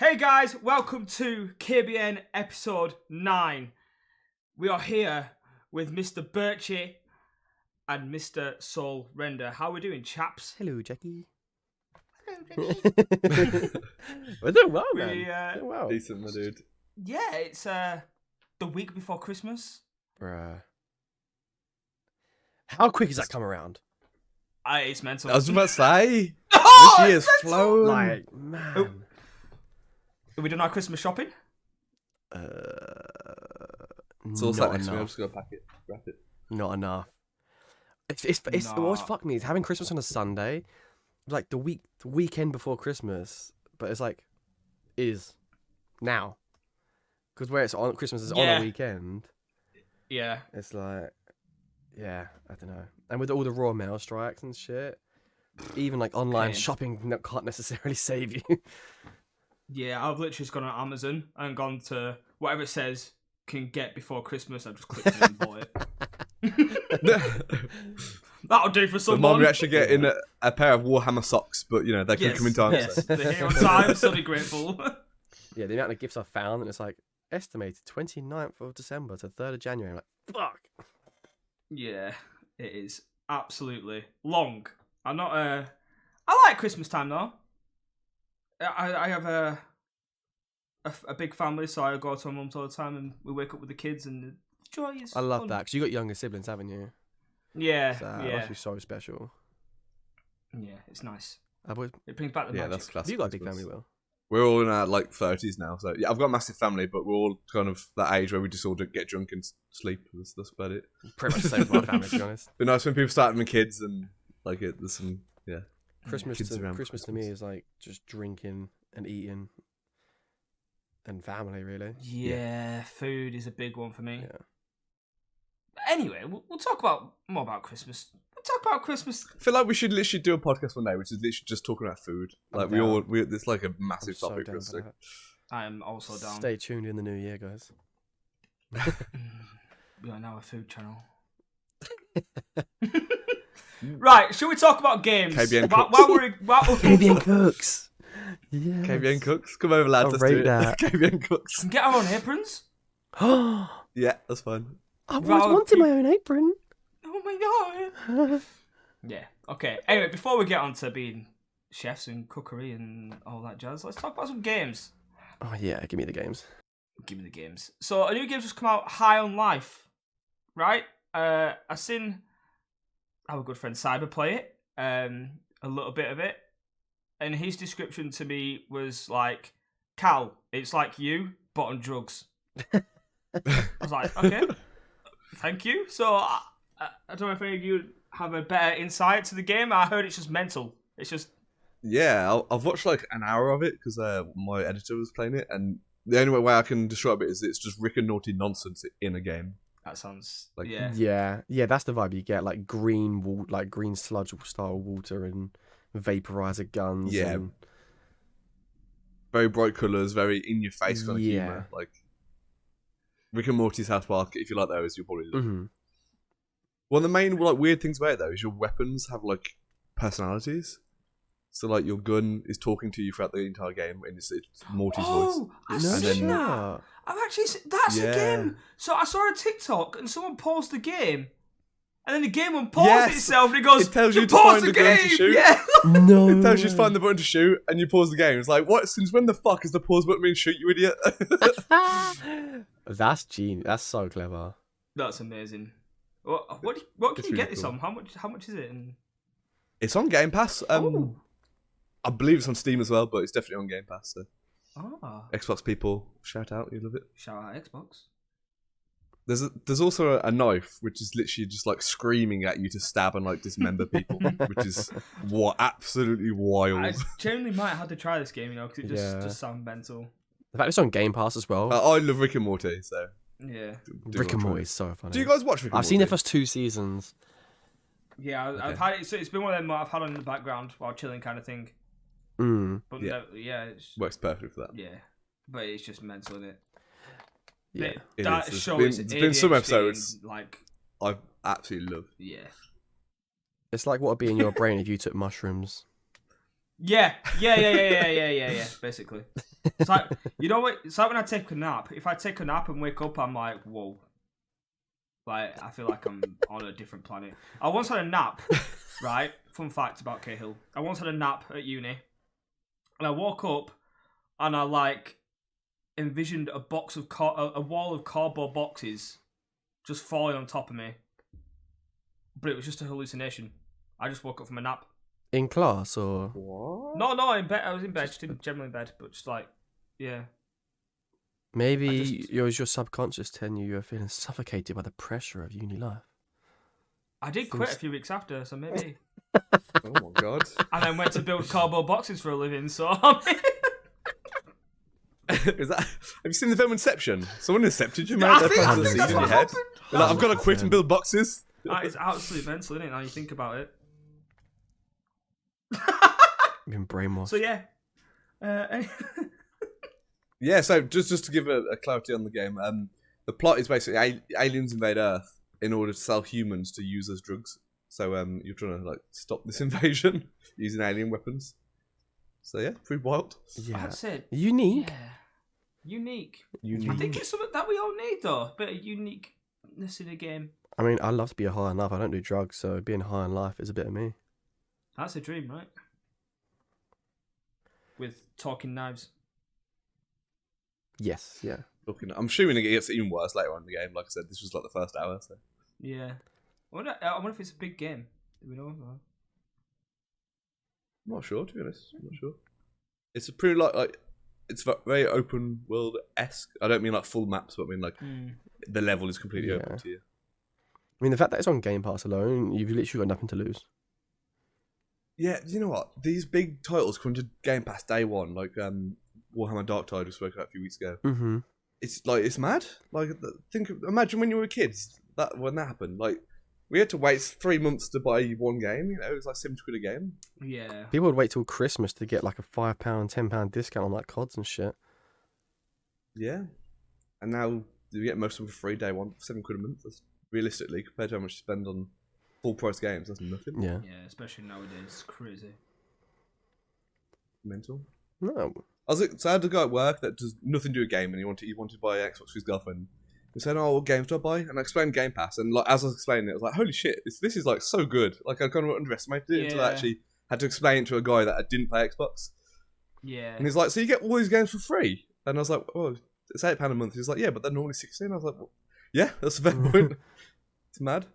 Hey guys, welcome to KBN episode 9. We are here with Mr. Biirchyyy and Mr. Soul Render. How are we doing, chaps? Hello, Jackie. Hello, Jackie. We're doing well, man. Doing well. Decent, my dude. Yeah, it's the week before Christmas. Bruh. How quick has that come around? It's mental. I was about to say, Oh, this year's it's mental! flown. Like, man. Oh. Have we done our Christmas shopping? It's all not sat next to me. I'm enough. just gonna wrap it. Not enough. It's Nah. what's fucked me is having Christmas on a Sunday, like the weekend before Christmas, but it's like, is now. Because where it's on Christmas is on Yeah. a weekend. Yeah. It's like, yeah, I don't know. And with all the Royal Mail strikes and shit, even like online Pain. shopping can't necessarily save you. Yeah, I've literally just gone on Amazon and gone to whatever it says can get before Christmas. I've just clicked it and bought it. That'll do for The someone. mom, we actually get in a pair of Warhammer socks, but you know they could come in time. Yes, So. they're here on time. So grateful. Yeah, the amount of gifts I found, and it's like estimated 29th of December to 3rd of January. I'm like, fuck. Yeah, it is absolutely long. I'm not. I like Christmas time though. I have a big family, so I go to my mum's all the time, and we wake up with the kids, and the joy is. I love fun. that because you got younger siblings, haven't you? Yeah, So it yeah, must be so special. yeah. It's nice. I've always, It brings back the Yeah, magic. that's classic. you got a big Christmas. family, Will. We're all in our like 30s now, so yeah, I've got a massive family, but we're all kind of that age where we just all get drunk and sleep. That's about it. Pretty much the same for my family, to be honest. But nice when people start having kids and like there's some Christmas kids to around Christmas to me is like just drinking and eating and family, really. Yeah, food is a big one for me. Yeah. Anyway, we'll talk about more about Christmas. We'll talk about Christmas. I feel like we should literally do a podcast one day, which is literally just talking about food. Like down. it's like a I'm massive so topic for down us. for to- that. I am also down. Stay tuned in the new year, guys. We are now a food channel. Right, shall we talk about games? KBN While Cooks. we're Cooks. Yeah. KBN Cooks, come over, lads. I'll Let's rate do it. that. KBN Cooks. get our own aprons. I've Yeah, that's fine. always Rather wanted my own apron. Oh my god. Yeah. Okay. Anyway, before we get on to being chefs and cookery and all that jazz, let's talk about some games. Oh yeah, give me the games. Give me the games. So a new game's just come out, High on Life, right? I seen our good friend Cyber play it, a little bit of it, and his description to me was like, "Cal, it's like you, but on drugs." I was like, "Okay, thank you." So I don't know if any of you have a better insight to the game. I heard it's just mental. It's just Yeah, I've watched like an hour of it because my editor was playing it, and the only way I can describe it is it's just Rick and Morty nonsense in a game. that sounds Like- yeah. Yeah, that's the vibe you get. Like green sludge style water and vaporizer guns. Yeah. and- Very bright colours, very in your face kind of Yeah. humour. Like Rick and Morty's South Park. If you like those, you'll probably love it. Mhm. One of the main like weird things about it though is your weapons have like personalities. So like your gun is talking to you throughout the entire game, and it's Morty's voice. Oh, I've No seen shit. that. I've actually that's a Yeah. game. So I saw a TikTok and someone paused the game, and then the game unpaused Yes. itself, and it goes, It tells "You you to paused find the the gun to game." shoot. Yeah. No. It tells you to find the button to shoot, and you pause the game. It's like, what? Since when the fuck is the pause button mean shoot, you idiot? That's genius. That's so clever. That's amazing. What can It's you really get this cool. on? How much is it? And It's on Game Pass. Oh. I believe it's on Steam as well, but it's definitely on Game Pass. So Xbox people, shout out, you love it. shout out Xbox. There's also a knife which is literally just like screaming at you to stab and like dismember people, which is absolutely wild. I genuinely might have to try this game, because it Yeah. just sounds mental. The fact it's on Game Pass as well. I love Rick and Morty, so Yeah. do Rick and watch Morty it. is so funny. Do you guys watch Rick and I've seen the Morty? first 2 seasons. Yeah, I've Okay. had it. So it's been one of them I've had on in the background while chilling, kind of thing. Mm. But Yeah. yeah, it's, Works perfect for that. yeah, but it's just mental, isn't it? Yeah. It That is. show There's is been some ADHD episodes and, like, I absolutely love. yeah, It's like what would be in your brain if you took mushrooms. Yeah. Basically, it's like you know what? It's like when I take a nap. If I take a nap and wake up, I'm like, whoa. Like I feel like I'm on a different planet. I once had a nap. Right. Fun fact about Cahill. I once had a nap at uni, and I woke up, and I like envisioned a box of a wall of cardboard boxes just falling on top of me. But it was just a hallucination. I just woke up from a nap. In class or? What? No, in bed. I was in bed, just generally in bed, but just like, yeah. Maybe it was your subconscious telling you were feeling suffocated by the pressure of uni life. I did quit a few weeks after, so maybe. Oh my god. And then went to build cardboard boxes for a living, so... Is that? Have you seen the film Inception? Someone incepted you, mate. I They're think planting the that's seeds in what your head. happened. They're like, I've got to quit and build boxes. That is absolute mental, isn't it, now you think about it? You've been brainwashed. So, yeah. Yeah, so just to give a clarity on the game, the plot is basically aliens invade Earth in order to sell humans to use as drugs. So you're trying to like stop this invasion using alien weapons. So yeah, pretty wild. Yeah. That's it. Unique. Yeah. Unique. I think it's something that we all need, though. A bit of uniqueness in a game. I mean, I love to be a high on life. I don't do drugs, so being high on life is a bit of me. That's a dream, right? With talking knives. Yes, yeah. I'm assuming it gets even worse later on in the game. Like I said, this was like the first hour. So Yeah. I wonder if it's a big game. Do we know? I'm not sure, to be honest. I'm not sure. It's a pretty like it's very open world esque. I don't mean like full maps, but I mean like the level is completely open to you. I mean, the fact that it's on Game Pass alone, you've literally got nothing to lose. Yeah, you know what? These big titles come to Game Pass day one, like Warhammer Dark Tide we spoke about a few weeks ago. Mm-hmm. It's mad. Like imagine when you were kids when that happened. Like we had to wait 3 months to buy one game. You know, it was like £70 a game. Yeah. People would wait till Christmas to get like a £5, £10 discount on like CODs and shit. Yeah, and now you get most of them for free day one, £7 a month. That's realistically compared to how much you spend on full price games. That's nothing. Yeah. Yeah, especially nowadays. It's crazy. Mental. No. So I had a guy at work that does nothing to do with game, and he wanted to buy an Xbox for his girlfriend. He said, "Oh, what games do I buy?" And I explained Game Pass, and like as I was explaining it, I was like, "Holy shit, this is like so good!" Like I kind of underestimated it until I actually had to explain it to a guy that didn't play Xbox. Yeah. And he's like, "So you get all these games for free?" And I was like, "Oh, it's £8 a month." He's like, "Yeah, but they're normally 16." I was like, well, "Yeah, that's a fair point." It's mad.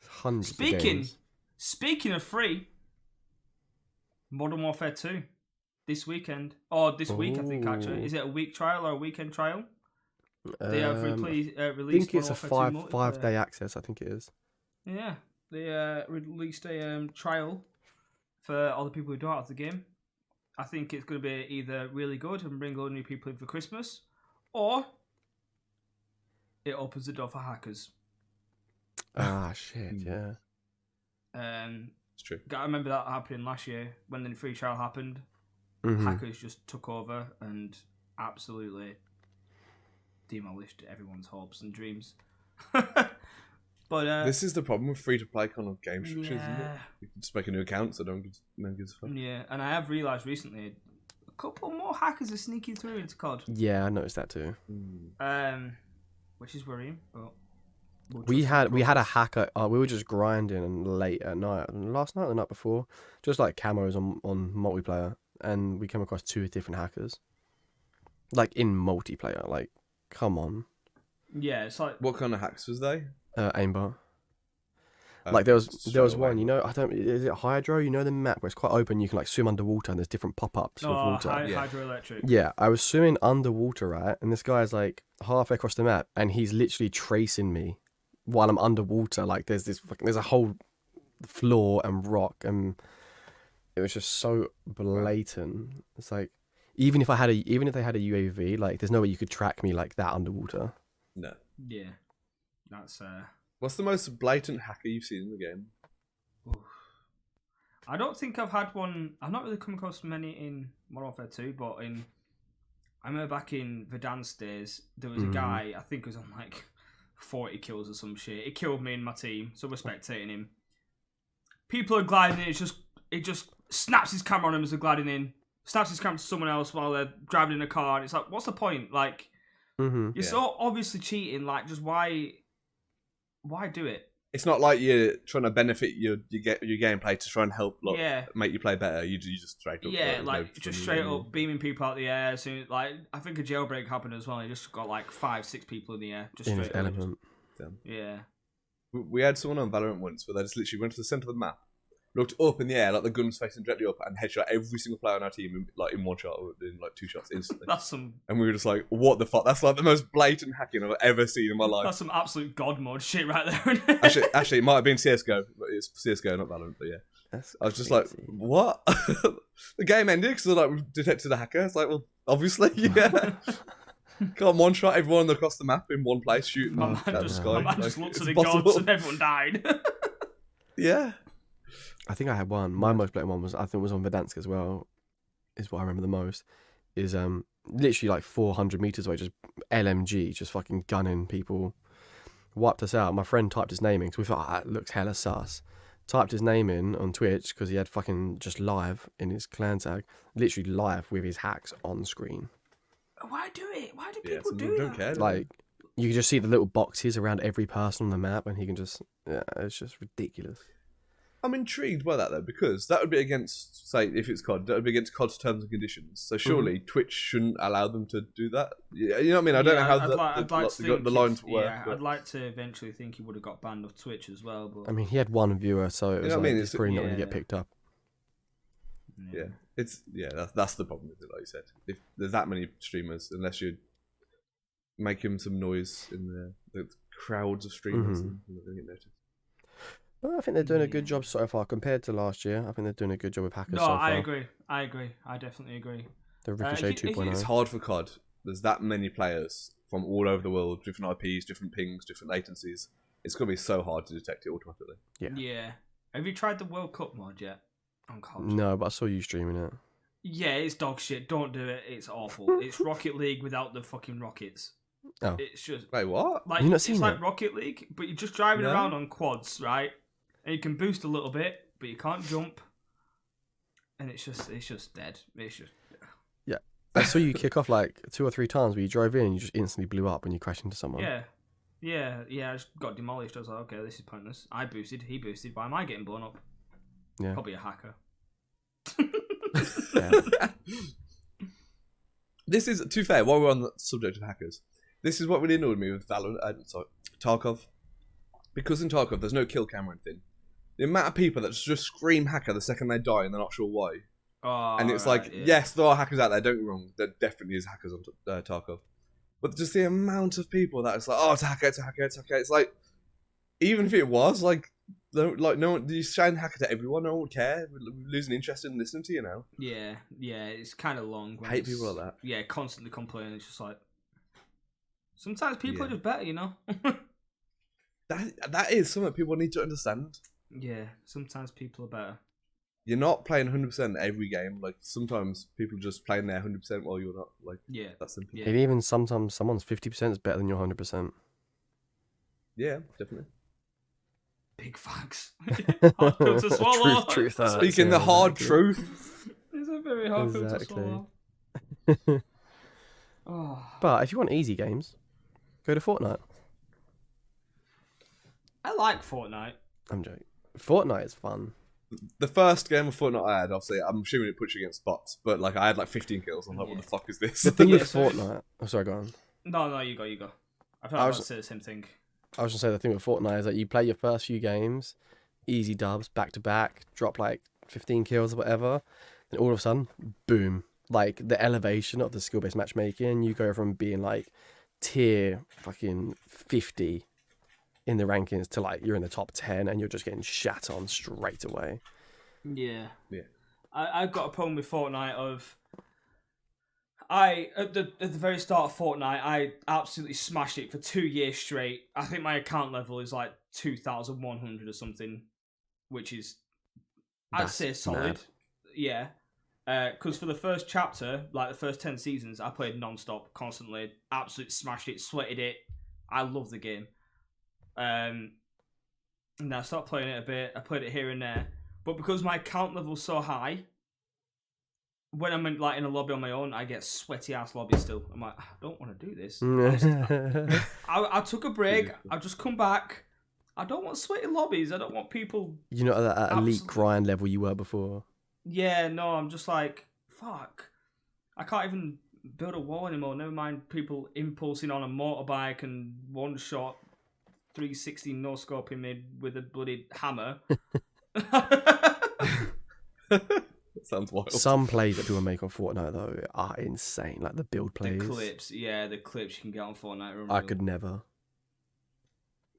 Hundreds of games. Speaking of free, Modern Warfare 2 this weekend. Or this week, I think, actually. Is it a week trial or a weekend trial? They have released I think it's a Modern Warfare 2 five-day access, I think it is. Yeah. They released a trial for all the people who don't have the game. I think it's going to be either really good and bring a lot of new people in for Christmas, or it opens the door for hackers. Ah, shit, yeah. It's true. I remember that happening last year when the free trial happened. Mm-hmm. Hackers just took over and absolutely demolished everyone's hopes and dreams. But this is the problem with free-to-play kind of game structures, isn't it? yeah. You can just make a new account, so no one gives a fuck. Yeah, and I have realised recently a couple more hackers are sneaking through into COD. Yeah, I noticed that too. Which is worrying, but We had a hacker. We were just grinding and late at night, last night or the night before, just like camos on multiplayer, and we came across 2 different hackers, like in multiplayer. Like, come on. Yeah, it's like What kind of hacks was they? Aimbot. Like there was one, you know, is it Hydro? You know the map where it's quite open. You can like swim underwater and there's different pop-ups with water. hydroelectric. Yeah, I was swimming underwater, right, and this guy's like halfway across the map, and he's literally tracing me while I'm underwater. Like there's a whole floor and rock, and it was just so blatant. It's like even if they had a UAV, like there's no way you could track me like that underwater. No. Yeah, that's What's the most blatant hacker you've seen in the game? I don't think I've had one. I've not really come across many in Modern Warfare 2, but I remember back in Verdansk days, there was a guy, I think it was on like 40 kills or some shit. He killed me and my team, so we're spectating him. People are gliding, it just snaps his camera on him as they're gliding in, snaps his camera to someone else while they're driving in a car, and it's like, what's the point? Like, you're so obviously cheating. Like, just why do it? It's not like you're trying to benefit your gameplay to try and help make you play better. You just straight up. Just straight up beaming people out the air. So, like, I think a jailbreak happened as well. He just got like 5-6 people in the air. Just in straight his up. element. Yeah. We had someone on Valorant once where they just literally went to the centre of the map, looked up in the air, like the gun was facing directly up, and headshot every single player on our team in one shot, or in like 2 shots instantly. And we were just like, what the fuck? That's like the most blatant hacking I've ever seen in my life. That's some absolute god mode shit right there. actually, it might have been CSGO, but it's CSGO, not Valorant, but yeah. I was just like, what? The game ended because like, we've detected a hacker. It's like, well, obviously, yeah. Got one shot everyone across the map in one place shooting My at the sky. man just looked at the gods and everyone died. Yeah. I think I had one. My most blatant one was on Verdansk as well. Is what I remember the most. Is literally like 400 meters away, just LMG, just fucking gunning people. Wiped us out. My friend typed his name in because we thought that looks hella sus. Typed his name in on Twitch because he had fucking just live in his clan tag, literally live with his hacks on screen. Why do it? Why do people do don't that? care. Like, you can just see the little boxes around every person on the map, and he can just, it's just ridiculous. I'm intrigued by that though, because that would be against, say, if it's COD, that would be against COD's terms and conditions. So surely Twitch shouldn't allow them to do that. Yeah, you know what I mean? I don't know how the lines work. Yeah, I'd like to eventually think he would have got banned off Twitch as well. But I mean, he had one viewer, so it was it's probably not going to get picked up. Yeah, that's the problem with it, like you said. If there's that many streamers, unless you make him some noise in the crowds of streamers, and they get noticed. Well, I think they're doing a good job so far compared to last year. I think they're doing a good job with hackers so far. I agree. I definitely agree. The Ricochet 2.0. It's hard for COD. There's that many players from all over the world, different IPs, different pings, different latencies. It's going to be so hard to detect it automatically. Yeah. Have you tried the World Cup mod yet? On COD? No, but I saw you streaming it. Yeah, it's dog shit. Don't do it. It's awful. It's Rocket League without the fucking rockets. Oh. It's just... Wait, what? Like, You've not seen it's it? like Rocket League, but you're just driving around on quads, right? And you can boost a little bit, but you can't jump. And it's just dead. It's just... Yeah. I saw you kick off like 2 or 3 times where you drove in and you just instantly blew up when you crashed into someone. Yeah, I just got demolished. I was like, okay, this is pointless. I boosted, he boosted. Why am I getting blown up? Yeah. Probably a hacker. This is, to be fair, while we're on the subject of hackers, this is what really annoyed me with Tarkov. Because in Tarkov, there's no kill cam or anything. The amount of people that just scream hacker the second they die and they're not sure why. Oh, and it's yes, there are hackers out there, don't get me wrong. There definitely is hackers on Tarkov. But just the amount of people that it's like, oh, it's a hacker, it's a hacker, it's a hacker. It's like, even if it was, no one, you shine hacker to everyone, no one would care. We're losing interest in listening to you now. Yeah, it's kind of long. I hate people like that. Yeah, constantly complaining. It's just like, sometimes people are just better, you know? That is something people need to understand. Yeah, sometimes people are better. You're not playing 100% every game. Like, sometimes people just playing their 100% while you're not. Like, that's simple. Yeah. And even sometimes someone's 50% is better than your 100%. Yeah, definitely. Big facts. Hard pill to swallow. Truth hurts, Speaking the hard truth. It's a very hard pill to swallow. But if you want easy games, go to Fortnite. I like Fortnite. I'm joking. Fortnite is fun. The first game of Fortnite I had, obviously, I'm assuming it puts you against bots, but like I had like 15 kills. I'm like, what the fuck is this? The thing with Fortnite... Oh, sorry, go on. No, you go. I feel like I was say the same thing. I was going to say the thing with Fortnite is that you play your first few games, easy dubs, back to back, drop like 15 kills or whatever, and all of a sudden, boom. Like the elevation of the skill-based matchmaking, you go from being like tier fucking 50 in the rankings to like you're in the top 10 and you're just getting shat on straight away. Yeah. I've got a problem with Fortnite of... At the very start of Fortnite, I absolutely smashed it for 2 years straight. I think my account level is like 2,100 or something, which is, I'd say, solid. Mad. Yeah. Because for the first chapter, like the first 10 seasons, I played non-stop, constantly, absolutely smashed it, sweated it. I love the game. And I started playing it a bit. I played it here and there. But because my account level's so high, when I'm in a lobby on my own, I get sweaty ass lobbies still. I'm like, I don't want to do this. I took a break. I've just come back. I don't want sweaty lobbies. I don't want people. You're not at that elite grind level you were before. Yeah, no, I'm just like, fuck. I can't even build a wall anymore. Never mind people impulsing on a motorbike and one shot 360 no scoping me with a bloody hammer. Sounds wild. Some plays that people make on Fortnite though are insane. Like the build plays. The clips you can get on Fortnite. Unreal. I could never.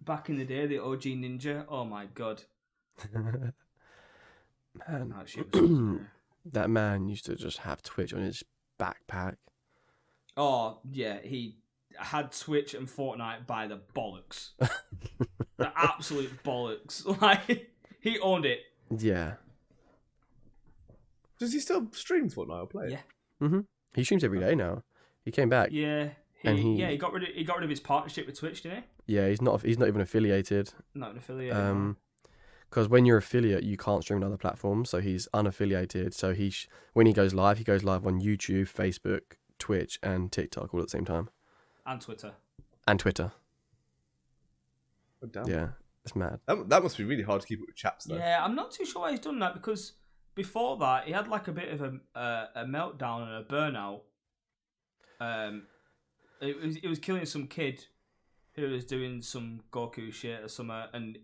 Back in the day, the OG Ninja. Oh my god. Man, Oh, shit was that man used to just have Twitch on his backpack. Oh yeah, he had Twitch and Fortnite by the bollocks. The absolute bollocks. Like he owned it. Yeah. Does he still stream Fortnite or play? Yeah. He streams every day now. He came back. Yeah. He got rid of his partnership with Twitch, didn't he? Yeah, he's not even affiliated. Not an affiliate. Because when you're affiliate, you can't stream on other platforms. So he's unaffiliated. So when he goes live on YouTube, Facebook, Twitch, and TikTok all at the same time. And Twitter. Oh, damn. Yeah, it's mad. That must be really hard to keep up with chaps though. Yeah, I'm not too sure why he's done that because before that he had like a bit of a meltdown and a burnout. It was killing some kid who was doing some Goku shit or something, and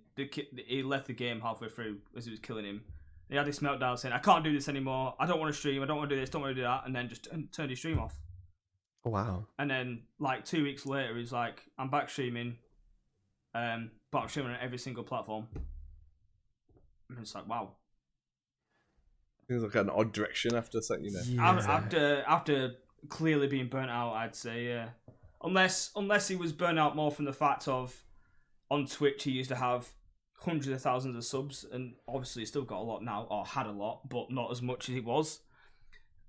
he left the game halfway through as it was killing him. He had this meltdown saying, I can't do this anymore, I don't want to stream, I don't want to do this, don't want to do that, and then just turned his stream off. Wow. And then, like, 2 weeks later, he's like, I'm back streaming, but I'm streaming on every single platform. And it's like, wow. Seems like an odd direction after something, Yeah. After clearly being burnt out, I'd say, yeah. Unless he was burnt out more from the fact of, on Twitch, he used to have hundreds of thousands of subs, and obviously he's still got a lot now, or had a lot, but not as much as he was.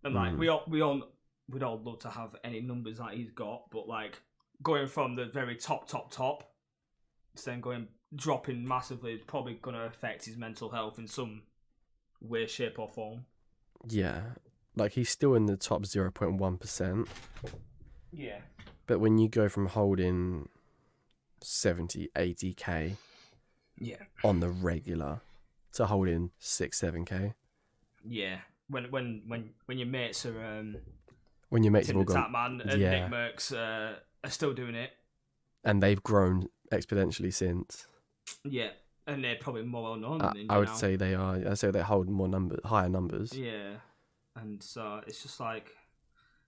And like we'd all love to have any numbers that he's got, but like going from the very top, to then dropping massively is probably going to affect his mental health in some way, shape, or form. Yeah, like he's still in the top 0.1%. Yeah. But when you go from holding 70, 80k on the regular to holding 6-7k. Yeah. When your mates are when your mates have all gone, Tatman and Nick Mercs are still doing it. And they've grown exponentially since. Yeah. And they're probably more well known than I would say they are. I'd say they hold higher numbers. Yeah. And so it's just like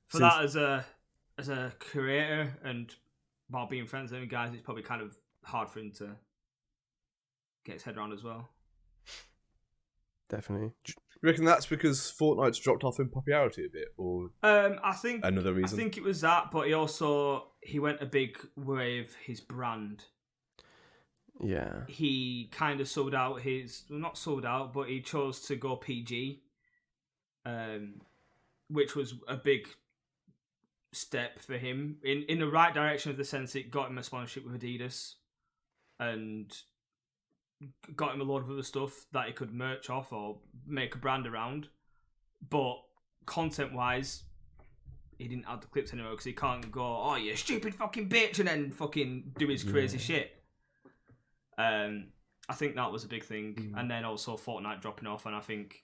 for that as a creator and while being friends with them guys, it's probably kind of hard for him to get his head around as well. Definitely. You reckon that's because Fortnite's dropped off in popularity a bit, or I think another reason? I think it was that, but he went a big way of his brand. Yeah. He kind of not sold out, but he chose to go PG, which was a big step for him in the right direction, of the sense it got him a sponsorship with Adidas and got him a load of other stuff that he could merch off or make a brand around. But content wise, he didn't add the clips anymore because he can't go, oh, you stupid fucking bitch, and then fucking do his crazy shit. I think that was a big thing. And then also Fortnite dropping off, and I think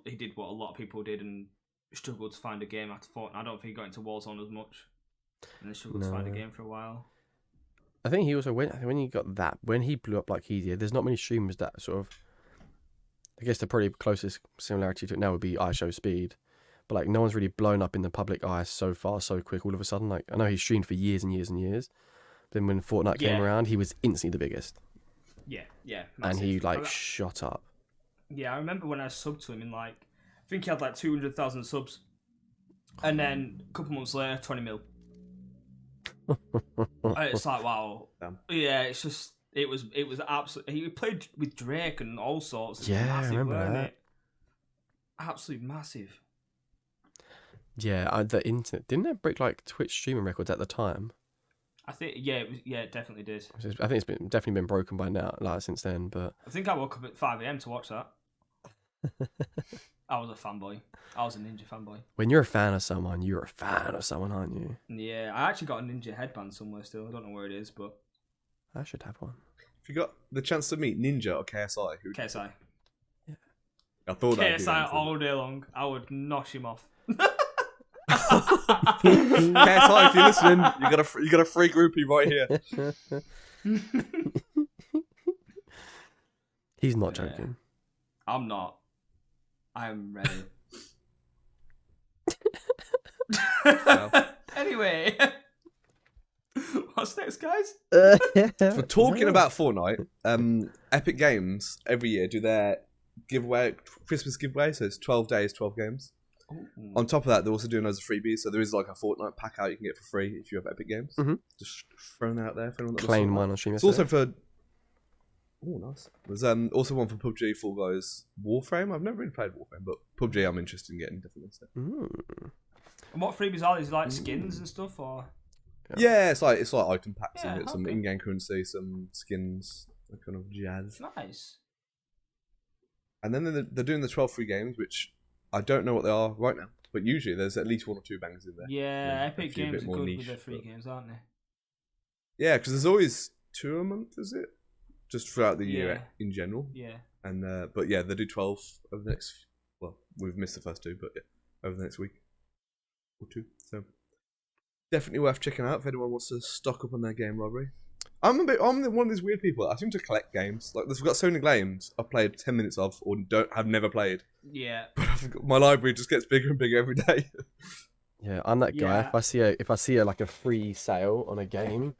he did what a lot of people did and struggled to find a game after Fortnite. I don't think he got into Warzone as much, and they struggled to find a game for a while. I think he also when he blew up like he did, there's not many streamers that sort of, I guess the probably closest similarity to it now would be iShowSpeed, but like no one's really blown up in the public eye so far, so quick all of a sudden. Like I know he streamed for years and years and years, then when Fortnite came around, he was instantly the biggest. Yeah, massive. And he shot up. Yeah, I remember when I subbed to him in I think he had 200,000 subs, and then a couple months later, 20 mil. It's like, wow. Damn. Yeah, it's just it was absolutely. He played with Drake and all sorts. Yeah, massive, I remember that. Absolutely massive. Yeah, the internet didn't it break Twitch streaming records at the time? I think it definitely did. I think it's definitely been broken by now, since then. But I think I woke up at 5 a.m. to watch that. I was a fanboy. I was a ninja fanboy. When you're a fan of someone, you're a fan of someone, aren't you? Yeah, I actually got a ninja headband somewhere still. I don't know where it is, but I should have one. If you got the chance to meet Ninja or KSI, who? KSI. I thought that. KSI all day long. I would nosh him off. KSI, if you're listening, you got a free groupie right here. He's not joking. I'm not. I'm ready. Anyway, what's next, guys? For talking about Fortnite, Epic Games every year do their Christmas giveaway, so it's 12 days, 12 games. Ooh. On top of that, they're also doing loads of freebies, so there is like a Fortnite pack out you can get for free if you have Epic Games. Mhm. Just thrown out there for anyone that Claim mine on stream. It's also for... Oh, nice. There's also one for PUBG, Fall Guys, Warframe. I've never really played Warframe, but PUBG I'm interested in getting, definitely. So. And what freebies are these? Like skins and stuff, or? Yeah, it's like item packs Yeah, and get some okay. in-game currency, some skins, that kind of jazz. Nice. And then they're doing the 12 free games, which I don't know what they are right now, but usually there's at least one or two bangers in there. Yeah, a Epic few Games bit are more good niche, with their free but- games, aren't they? Yeah, because there's always 2 a month, is it? Just throughout the year in general. Yeah. And but yeah, they do 12 over the next. Well, we've missed the first 2, but yeah, over the next week or 2. So definitely worth checking out if anyone wants to stock up on their game library. I'm one of these weird people. I seem to collect games. Like, they've got so many games I've played 10 minutes of or have never played. Yeah. But my library just gets bigger and bigger every day. Yeah, I'm that guy. Yeah. If I see a like a free sale on a game,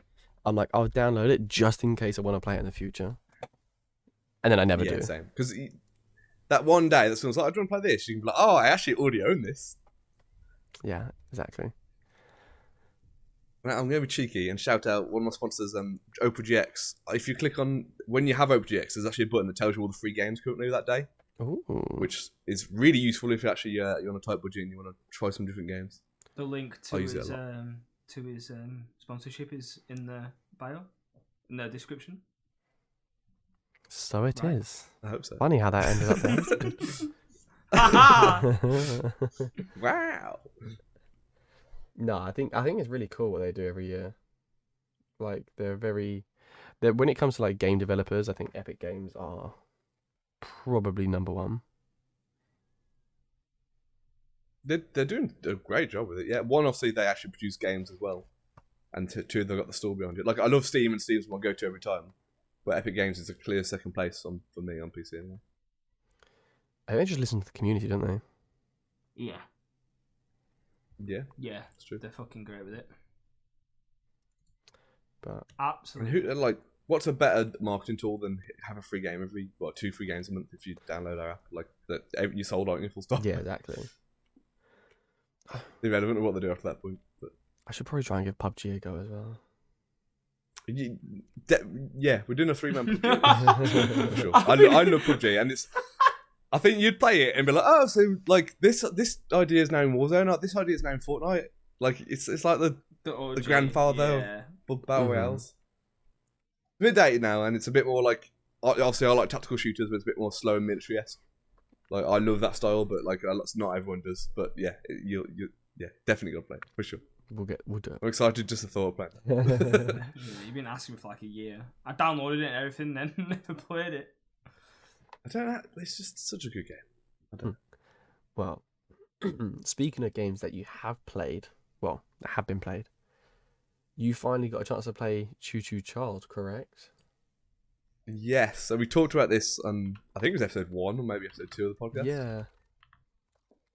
I'm like, I'll download it just in case I want to play it in the future. And then I never do. Same. Because that one day that someone's like, I do want to play this, you can be like, oh, I actually already own this. Yeah, exactly. Now, I'm going to be cheeky and shout out one of my sponsors, OpenGX. If you click on, when you have OpenGX, there's actually a button that tells you all the free games currently that day, Ooh. which is really useful if actually you're on a tight budget and you want to try some different games. The link to I use it his a lot. sponsorship is in the bio, in the description. So it is. I hope so. Funny how that ended up there. Haha! Wow. No, I think it's really cool what they do every year. Like they're when it comes to like game developers, I think Epic Games are probably number one. They're doing a great job with it. Yeah, one, obviously they actually produce games as well, and 2, they've got the story behind it. Like, I love Steam, and Steam's my go-to every time, but Epic Games is a clear second place for me on PC. Anyway. I think they just listen to the community, don't they? Yeah. Yeah, Yeah. that's true. They're fucking great with it. But And Absolutely. what's a better marketing tool than have a free game 2 free games a month if you download our app? Like, you sold out in full stop. yeah, exactly. Irrelevant of what they do after that point. But I should probably try and give PUBG a go as well. yeah, we're doing a 3-man PUBG. For sure. I love PUBG, and I think you'd play it and be like, oh, so like this idea is now in Warzone, this idea is now in Fortnite. Like it's like the OG, grandfather yeah. of battle royales. It's a bit dated now, and it's a bit more like, obviously I like tactical shooters, but it's a bit more slow and military-esque. Like, I love that style, but like not everyone does. But yeah, you definitely gotta play it, for sure. We'll do it. I'm excited just the thought of playing. Yeah, you've been asking me for like a year. I downloaded it and everything, then never played it. I don't know. It's just such a good game. I don't know. Well, speaking of games that you have played, that have been played, you finally got a chance to play Choo Child, correct? Yes. So we talked about this on, I think it was episode 1 or maybe episode 2 of the podcast. Yeah.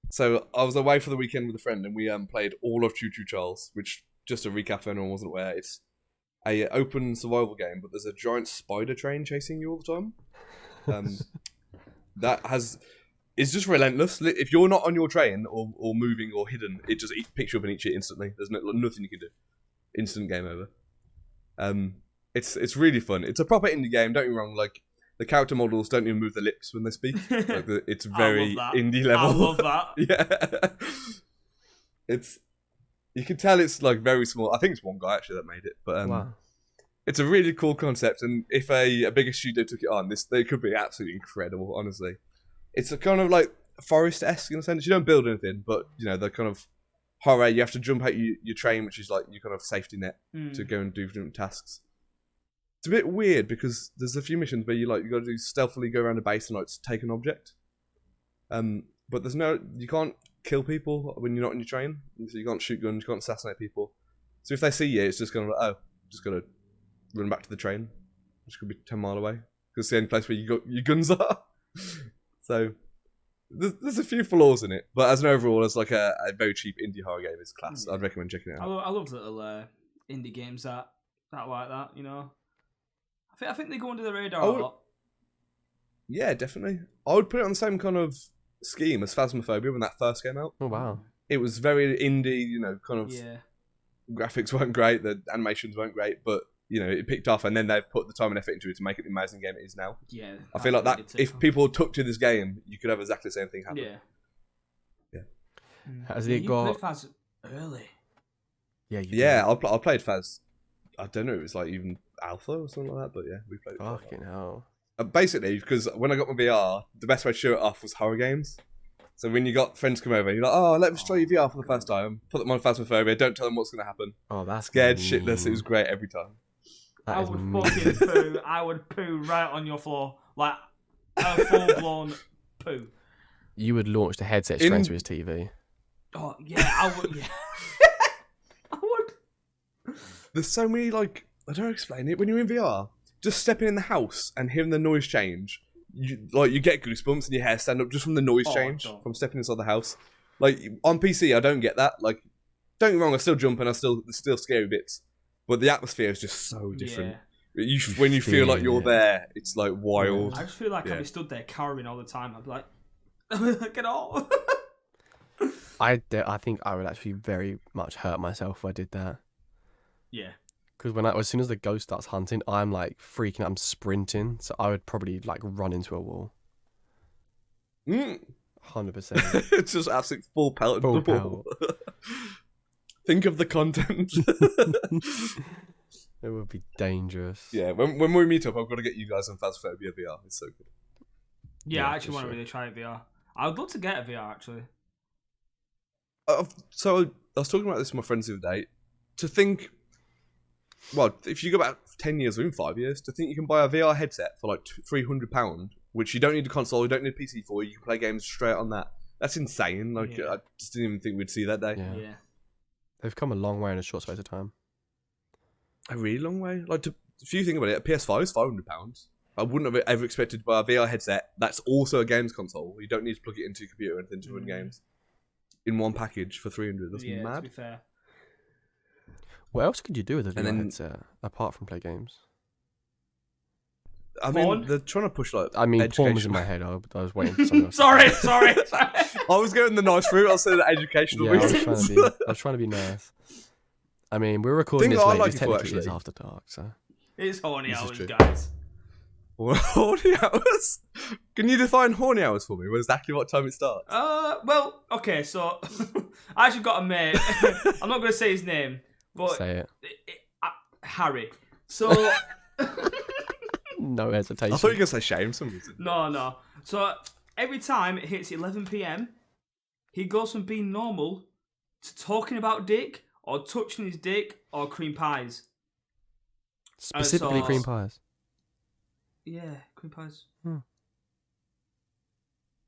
So I was away for the weekend with a friend, and we played all of Choo Charles, which, just to recap for anyone who wasn't aware, it's a open survival game, but there's a giant spider train chasing you all the time. It's just relentless. If you're not on your train or moving or hidden, it just picks you up and eats you instantly. There's nothing you can do. Instant game over. It's really fun. It's a proper indie game. Don't get me wrong. Like, the character models don't even move their lips when they speak. Like, it's very indie level. I love that. Yeah. You can tell it's like very small. I think it's one guy actually that made it, but Wow. it's a really cool concept. And if a bigger studio took it on, they could be absolutely incredible. Honestly, it's a kind of like forest-esque in a sense. You don't build anything, but the kind of horror. You have to jump out your train, which is like your kind of safety net to go and do different tasks. It's a bit weird because there's a few missions where you got to do stealthily go around a base and take an object. But you can't kill people when you're not in your train. So you can't shoot guns, you can't assassinate people. So if they see you, it's just kind of just gotta run back to the train, which could be 10 miles away because it's the only place where your guns are. So there's a few flaws in it, but as an overall, as like a very cheap indie horror game, it's class. I'd recommend checking it out. I love little indie games that like that. I think they go under the radar a lot. Yeah, definitely. I would put it on the same kind of scheme as Phasmophobia when that first came out. Oh wow! It was very indie, kind of. Yeah. Graphics weren't great, the animations weren't great, but it picked off, and then they've put the time and effort into it to make it the amazing game it is now. Yeah, I feel like that if people took to this game, you could have exactly the same thing happen. Yeah. Has it got? You played Phas early. Yeah. I played Phas. I don't know. It was like even alpha or something like that, but yeah, we played. Fucking hell. Basically, because when I got my VR, the best way to show it off was horror games. So when you got friends come over, you're like, oh, let me try your VR for the first time. Put them on Phasmophobia. Don't tell them what's going to happen. Oh, that's scared shitless. It was great every time. I would poo right on your floor. Like a full-blown poo. You would launch the headset straight into his TV. Oh, yeah, I would. Yeah. I would. There's so many, I don't explain it. When you're in VR, just stepping in the house and hearing the noise change, you get goosebumps and your hair stand up just from the noise change from stepping inside the house. On PC, I don't get that. Don't get me wrong, I still jump and there's still scary bits, but the atmosphere is just so different. Yeah. When you feel like you're there, it's wild. I just feel like I'd be stood there cowering all the time. I'd be like, get off. I think I would actually very much hurt myself if I did that. Yeah. Because as soon as the ghost starts hunting, I'm freaking out. I'm sprinting, so I would probably run into a wall. 100%. It's just absolute full pellet. Think of the content. It would be dangerous. Yeah, when we meet up, I've got to get you guys on Phasmophobia VR. It's so good. Yeah, I actually want to really try it VR. I would love to get a VR actually. So I was talking about this with my friends the other day. To think. Well, if you go back 10 years or even 5 years, to think you can buy a VR headset for £300, which you don't need a console, you don't need a PC for, you can play games straight on that. That's insane. I just didn't even think we'd see that day. Yeah. They've come a long way in a short space of time. A really long way. If you think about it, a PS5 is £500. I wouldn't have ever expected to buy a VR headset that's also a games console. You don't need to plug it into your computer or anything to run games. In one package for $300. That's mad. To be fair. What else could you do with a VR headset apart from play games? I mean, they're trying to push porn was in my head. I was waiting for something else. Sorry. I was going the nice route. I said the educational reasons. I was trying to be nice. I mean, we're recording this late. Technically, it's after dark, so it's horny hours, guys. Horny hours? Can you define horny hours for me? Exactly what time it starts? Well, okay. So I actually got a mate. I'm not going to say his name. But say it. Harry. So no hesitation. I thought you were going to say shame some reason. No. So every time it hits 11 PM, he goes from being normal to talking about dick or touching his dick or cream pies. Specifically cream pies. Yeah, cream pies.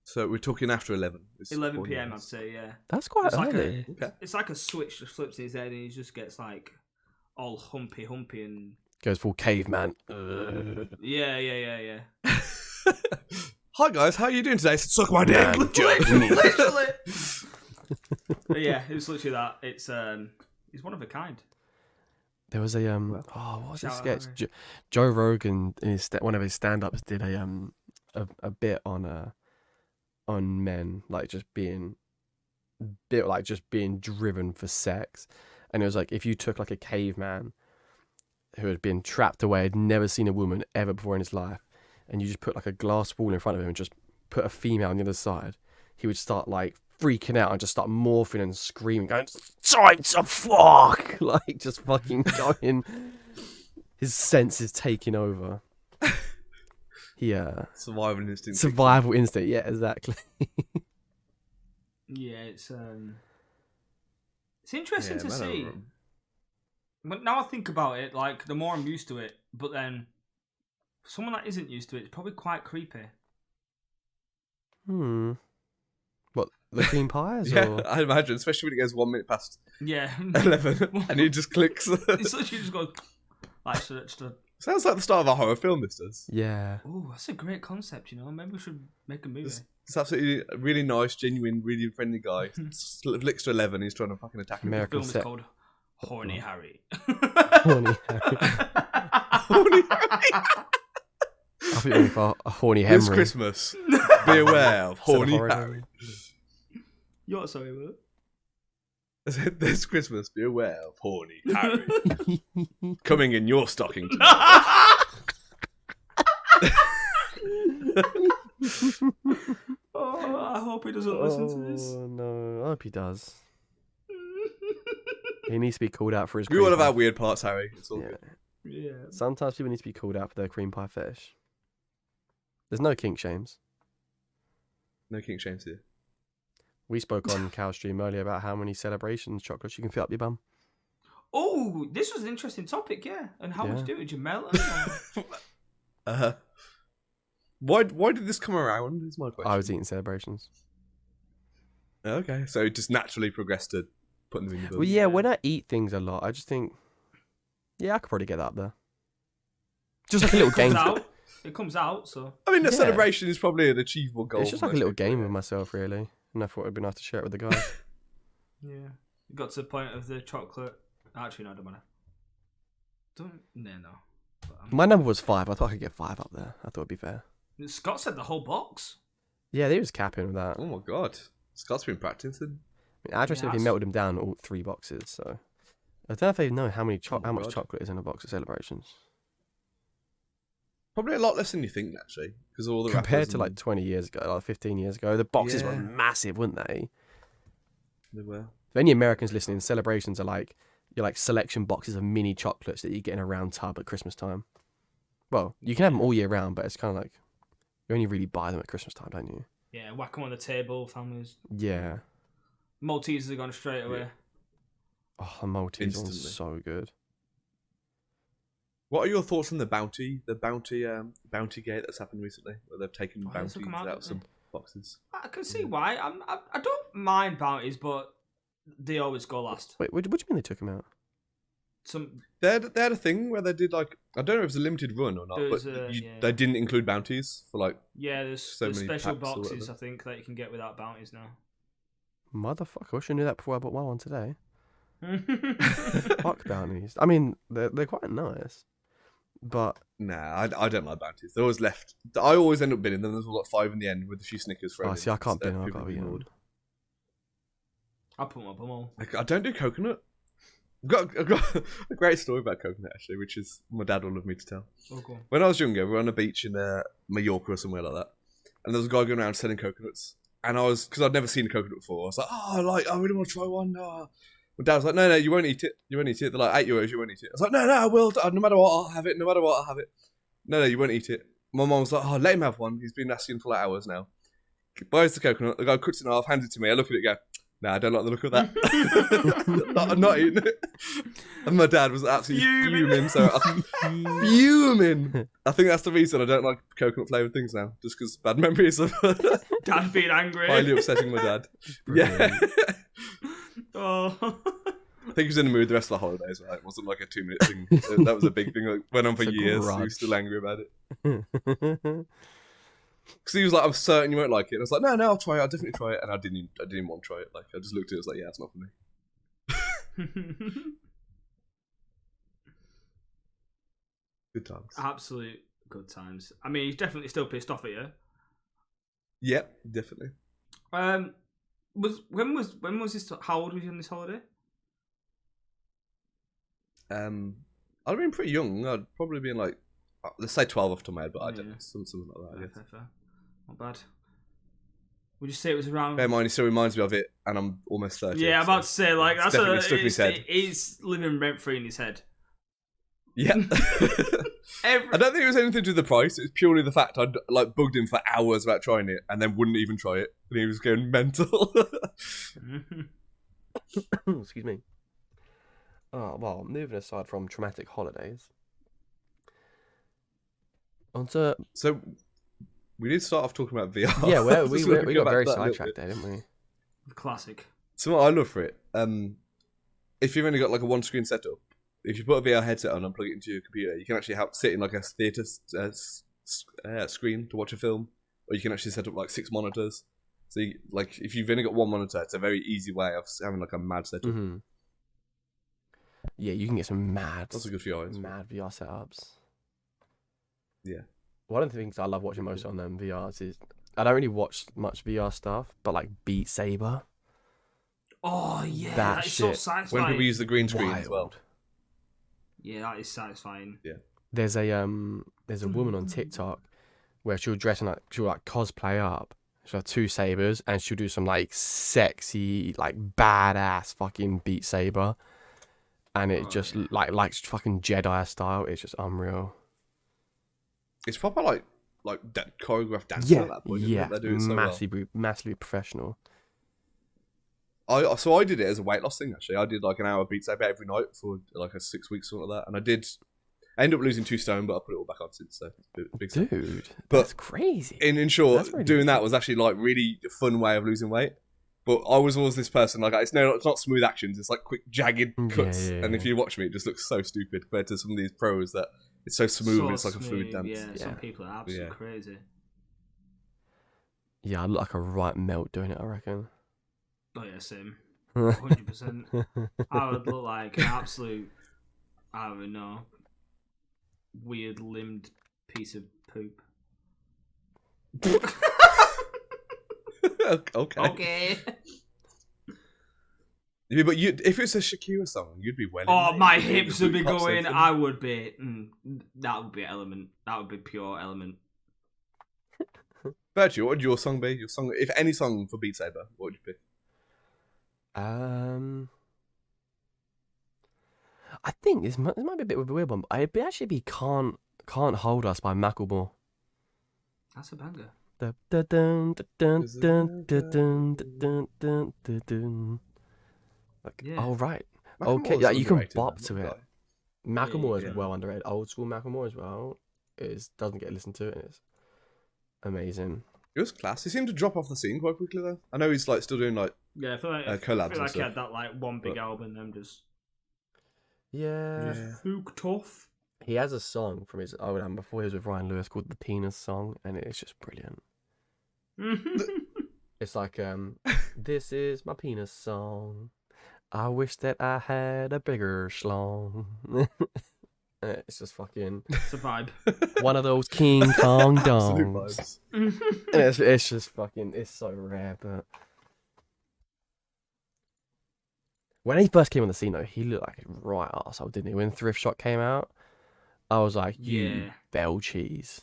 So we're talking after 11. 11 PM, I'd say, yeah. That's quite early. It's like a switch that flips in his head and he just gets all humpy and... Goes full caveman. Yeah. Hi guys, how are you doing today? Suck my dick. Literally. But yeah, it was literally that. He's one of a kind. There was a what was this sketch? Joe Rogan in one of his stand-ups did a bit on men just being driven for sex, and it was if you took a caveman who had been trapped away, had never seen a woman ever before in his life, and you just put a glass wall in front of him and just put a female on the other side, he would start freaking out and just start morphing and screaming, going, "Time to fuck!" Just fucking going. His senses taking over. Yeah. Survival instinct. Survival instinct. Yeah, exactly. Yeah, it's interesting to man, see. But now I think about it, like the more I'm used to it, but then for someone that isn't used to it, it's probably quite creepy. What, the cream pies? Yeah, or? I imagine, especially when it goes 1 minute past Yeah. 11 and he just clicks. It's literally just goes like Sounds like the start of a horror film, this does. Yeah. Oh, that's a great concept, you know. Maybe we should make a movie. It's absolutely a really nice, genuine, really friendly guy. Flicks to 11, he's trying to fucking attack him. The film is called Horny Harry. Horny Harry. Horny Harry. I think you're for a horny Henry. This Christmas, be aware of Horny Harry. You're sorry, what? I said, this Christmas, be aware of Horny Harry. Coming in your stocking tonight. Oh, I hope he doesn't listen to this. Oh, no. I hope he does. He needs to be called out for his We cream all have pie. our weird parts, Harry. It's all Yeah. good. Yeah. Sometimes people need to be called out for their cream pie fetish. There's no kink shames. No king shames here. We spoke on Cow's stream earlier about how many celebrations chocolates you can fit up your bum. Oh, this was an interesting topic, yeah. And how would you do it? Did you melt them? Why did this come around? Is my question. I was eating celebrations. Okay, so it just naturally progressed to putting them in your bum. Well, yeah, when I eat things a lot, I just think, yeah, I could probably get that up there. Just like a little game. It comes out, so. I mean, the Yeah. celebration is probably an achievable goal. It's just for like a most little people, game yeah. with myself, really. And I thought it'd be nice to share it with the guys. Yeah. It got to the point of the chocolate. Actually, no, I don't want to. No. But, My number was 5. I thought I could get 5 up there. I thought it'd be fair. Scott said the whole box. Yeah, they was capping with that. Oh my god. Scott's been practicing. I mean, Adrian said if he melted them down all 3 boxes, so I don't know if they know how many how much chocolate is in a box of celebrations. Probably a lot less than you think, actually, because all the Compared to rappers like 20 years ago, like 15 years ago, the boxes were Yeah. massive, weren't they? they were. For any Americans listening, celebrations are like your like selection boxes of mini chocolates that you get in a round tub at Christmas time. Well, you can have them all year round, but it's kind of like you only really buy them at Christmas time, don't you? Yeah, whack them on the table, families. Yeah. Maltesers are gone straight away. Yeah. Oh, the Maltese one's Instantly. so good. What are your thoughts on the bounty gate that's happened recently, where they've taken Oh, they bounties took 'em out, out didn't of some boxes? I can see why. I don't mind bounties, but they always go last. Wait, what do you mean they took him out? They had a thing where they did like, I don't know if it was a limited run or not, There was but yeah. they didn't include bounties for like. There's So many special packs or boxes whatever. I think that you can get without bounties now. Motherfucker, I wish I knew that before I bought my one today. Fuck bounties. I mean, they're quite nice. But Nah, I don't like bounties. They're always left. I always end up binning them. There's like 5 in the end with a few Snickers thrown in. see, I can't bin. I've People got to be ignored. I'll put them up. I'm all. I don't do coconut. I've got a great story about coconut actually, which is my dad will love me to tell. Oh, go on. When I was younger, we were on a beach in Mallorca or somewhere like that, and there was a guy going around selling coconuts. And because I'd never seen a coconut before, I was like, I really want to try one. Oh. My dad was like, no, you won't eat it. You won't eat it. They're like €8, you won't eat it. I was like, no, I will. No matter what, I'll have it. No matter what, I'll have it. No, you won't eat it. My mum was like, let him have one. He's been asking for like hours now. Buys the coconut. The guy cuts it in half, hands it to me. I look at it and go, no, I don't like the look of that. I'm not eating it. And my dad was absolutely fuming. Fuming. I think that's the reason I don't like coconut flavoured things now. Just because bad memories of Dad being angry. highly upsetting my dad. Yeah. Oh. I think he was in the mood the rest of the holidays, right? It wasn't like a 2-minute thing. That was a big thing. Like, went on for It's a years. He grudge. was still angry about it. Because he was like, I'm certain you won't like it. And I was like, no, I'll try it. I'll definitely try it. And I didn't want to try it. Like, I just looked at it. I was like, yeah, it's not for me. Good times. Absolute good times. I mean, he's definitely still pissed off at you. Yep, definitely. When was this? How old was you on this holiday? I'd have been pretty young. I'd probably been like, let's say 12 off the top of my head, but I don't know. Something like that, I guess. Fair. Not bad. Would you say it was around? Bear in mind, it still reminds me of it, and I'm almost 30. Yeah, I'm about to say, like, It's that's definitely stuck in his head. It's living rent free in his head. Yeah. I don't think it was anything to do with the price. It was purely the fact I'd like bugged him for hours about trying it and then wouldn't even try it. And he was going mental. Excuse me. Oh, well, moving aside from traumatic holidays. Onto... So, we did start off talking about VR. Yeah, well, we got very sidetracked there, didn't we? Classic. So what I love for it, if you've only got like a one-screen setup, if you put a VR headset on and plug it into your computer, you can actually sit in like a theatre screen to watch a film, or you can actually set up like 6 monitors. So, like, if you've only got one monitor, it's a very easy way of having like a mad setup. Mm-hmm. Yeah, you can get some mad. That's a good VR. Mad VR setups. Yeah. One of the things I love watching most on them VRs is I don't really watch much VR stuff, but like Beat Saber. Oh yeah, that is shit. so satisfying. When people use the green screen Wild. as well. Yeah, that is satisfying. Yeah. There's a woman on TikTok where she'll cosplay up. She'll have 2 sabers and she'll do some like sexy, like badass fucking Beat Saber, and it just like fucking Jedi style. It's just unreal. It's proper like choreographed dance Yeah, at that point. yeah, They're doing so massively professional. So I did it as a weight loss thing. Actually, I did like an hour Beat Saber every night for like a 6 weeks something like that, and I ended up losing 2 stone, but I put it all back on since. So big step. Dude, But that's crazy. In short, That's really doing that was actually like really a fun way of losing weight. But I was always this person like it's not smooth actions. It's like quick jagged cuts, and if you watch me, it just looks so stupid compared to some of these pros that it's so smooth and it's like a fluid dance. Yeah, some people are absolutely crazy. Yeah, I look like a right melt doing it, I reckon. Oh yeah, same. 100%. I would look like an absolute, I don't know, weird limbed piece of poop. Okay. Yeah, but if it's a Shakira song, you'd be well. Oh, my hips would be going. I would be. That would be element. That would be pure element. Biirchyyy, what would your song be? Your song, if any song for Beat Saber, what would you pick? I think this might be a bit of a weird one, but it'd actually be "Can't Hold Us" by Macklemore. That's a banger. Oh right, Macklemore's yeah, you can underrated, bop man, to that it. guy. Macklemore is Yeah. well underrated. Old school Macklemore as well. Doesn't get listened to, and it's amazing. It was class. He seemed to drop off the scene quite quickly though. I know he's like still doing like Yeah, I feel like collabs and he stuff. had that like one big album, and then just Yeah. hooked off. He has a song from his old album before he was with Ryan Lewis called "The Penis Song," and it's just brilliant. It's like, this is my penis song. I wish that I had a bigger schlong. It's just fucking It's a vibe. one of those King Kong Absolute dongs. vibes. It's just fucking, it's so rare, but when he first came on the scene though, he looked like a right arsehole, didn't he? When Thrift Shop came out, I was like, you bell cheese.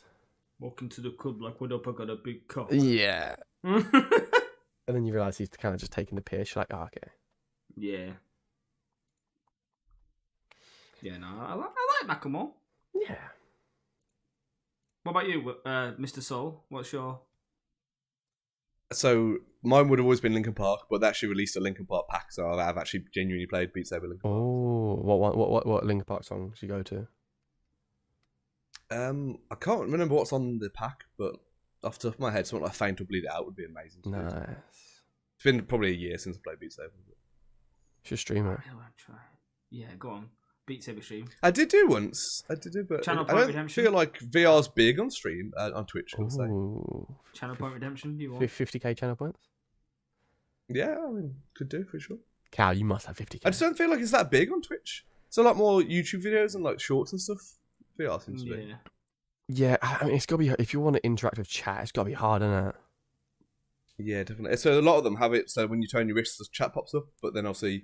Walking to the club like, what up, I got a big cock. Yeah. And then you realise he's kind of just taking the piss. You're like, oh, okay. Yeah. Yeah, no, I like Macklemore. Yeah. What about you, Mr. Soul? What's your... So mine would have always been Linkin Park, but they actually released a Linkin Park pack, so I've actually genuinely played Beat Saber Linkin Park. Oh, what Linkin Park song did you go to? I can't remember what's on the pack, but off the top of my head, something like "Faint or Bleed It Out" would be amazing. Nice. It's been probably a year since I played Beat Saber. Should stream it. I want to try. Yeah, go on. Beat Saber stream. I did do once. But Channel I Point don't Redemption? feel like VR's big on stream on Twitch. I'll say. Ooh. Channel Point Redemption, do you want? 50k channel points? Yeah, I mean, could do for sure. Cal, you must have 50k. I just don't feel like it's that big on Twitch. It's a lot more YouTube videos and like shorts and stuff. VR seems to be. Yeah. Yeah, I mean, it's got to be, if you want to interact with chat, it's got to be hard, isn't it? Yeah, definitely. So a lot of them have it so when you turn your wrists, the chat pops up, but then obviously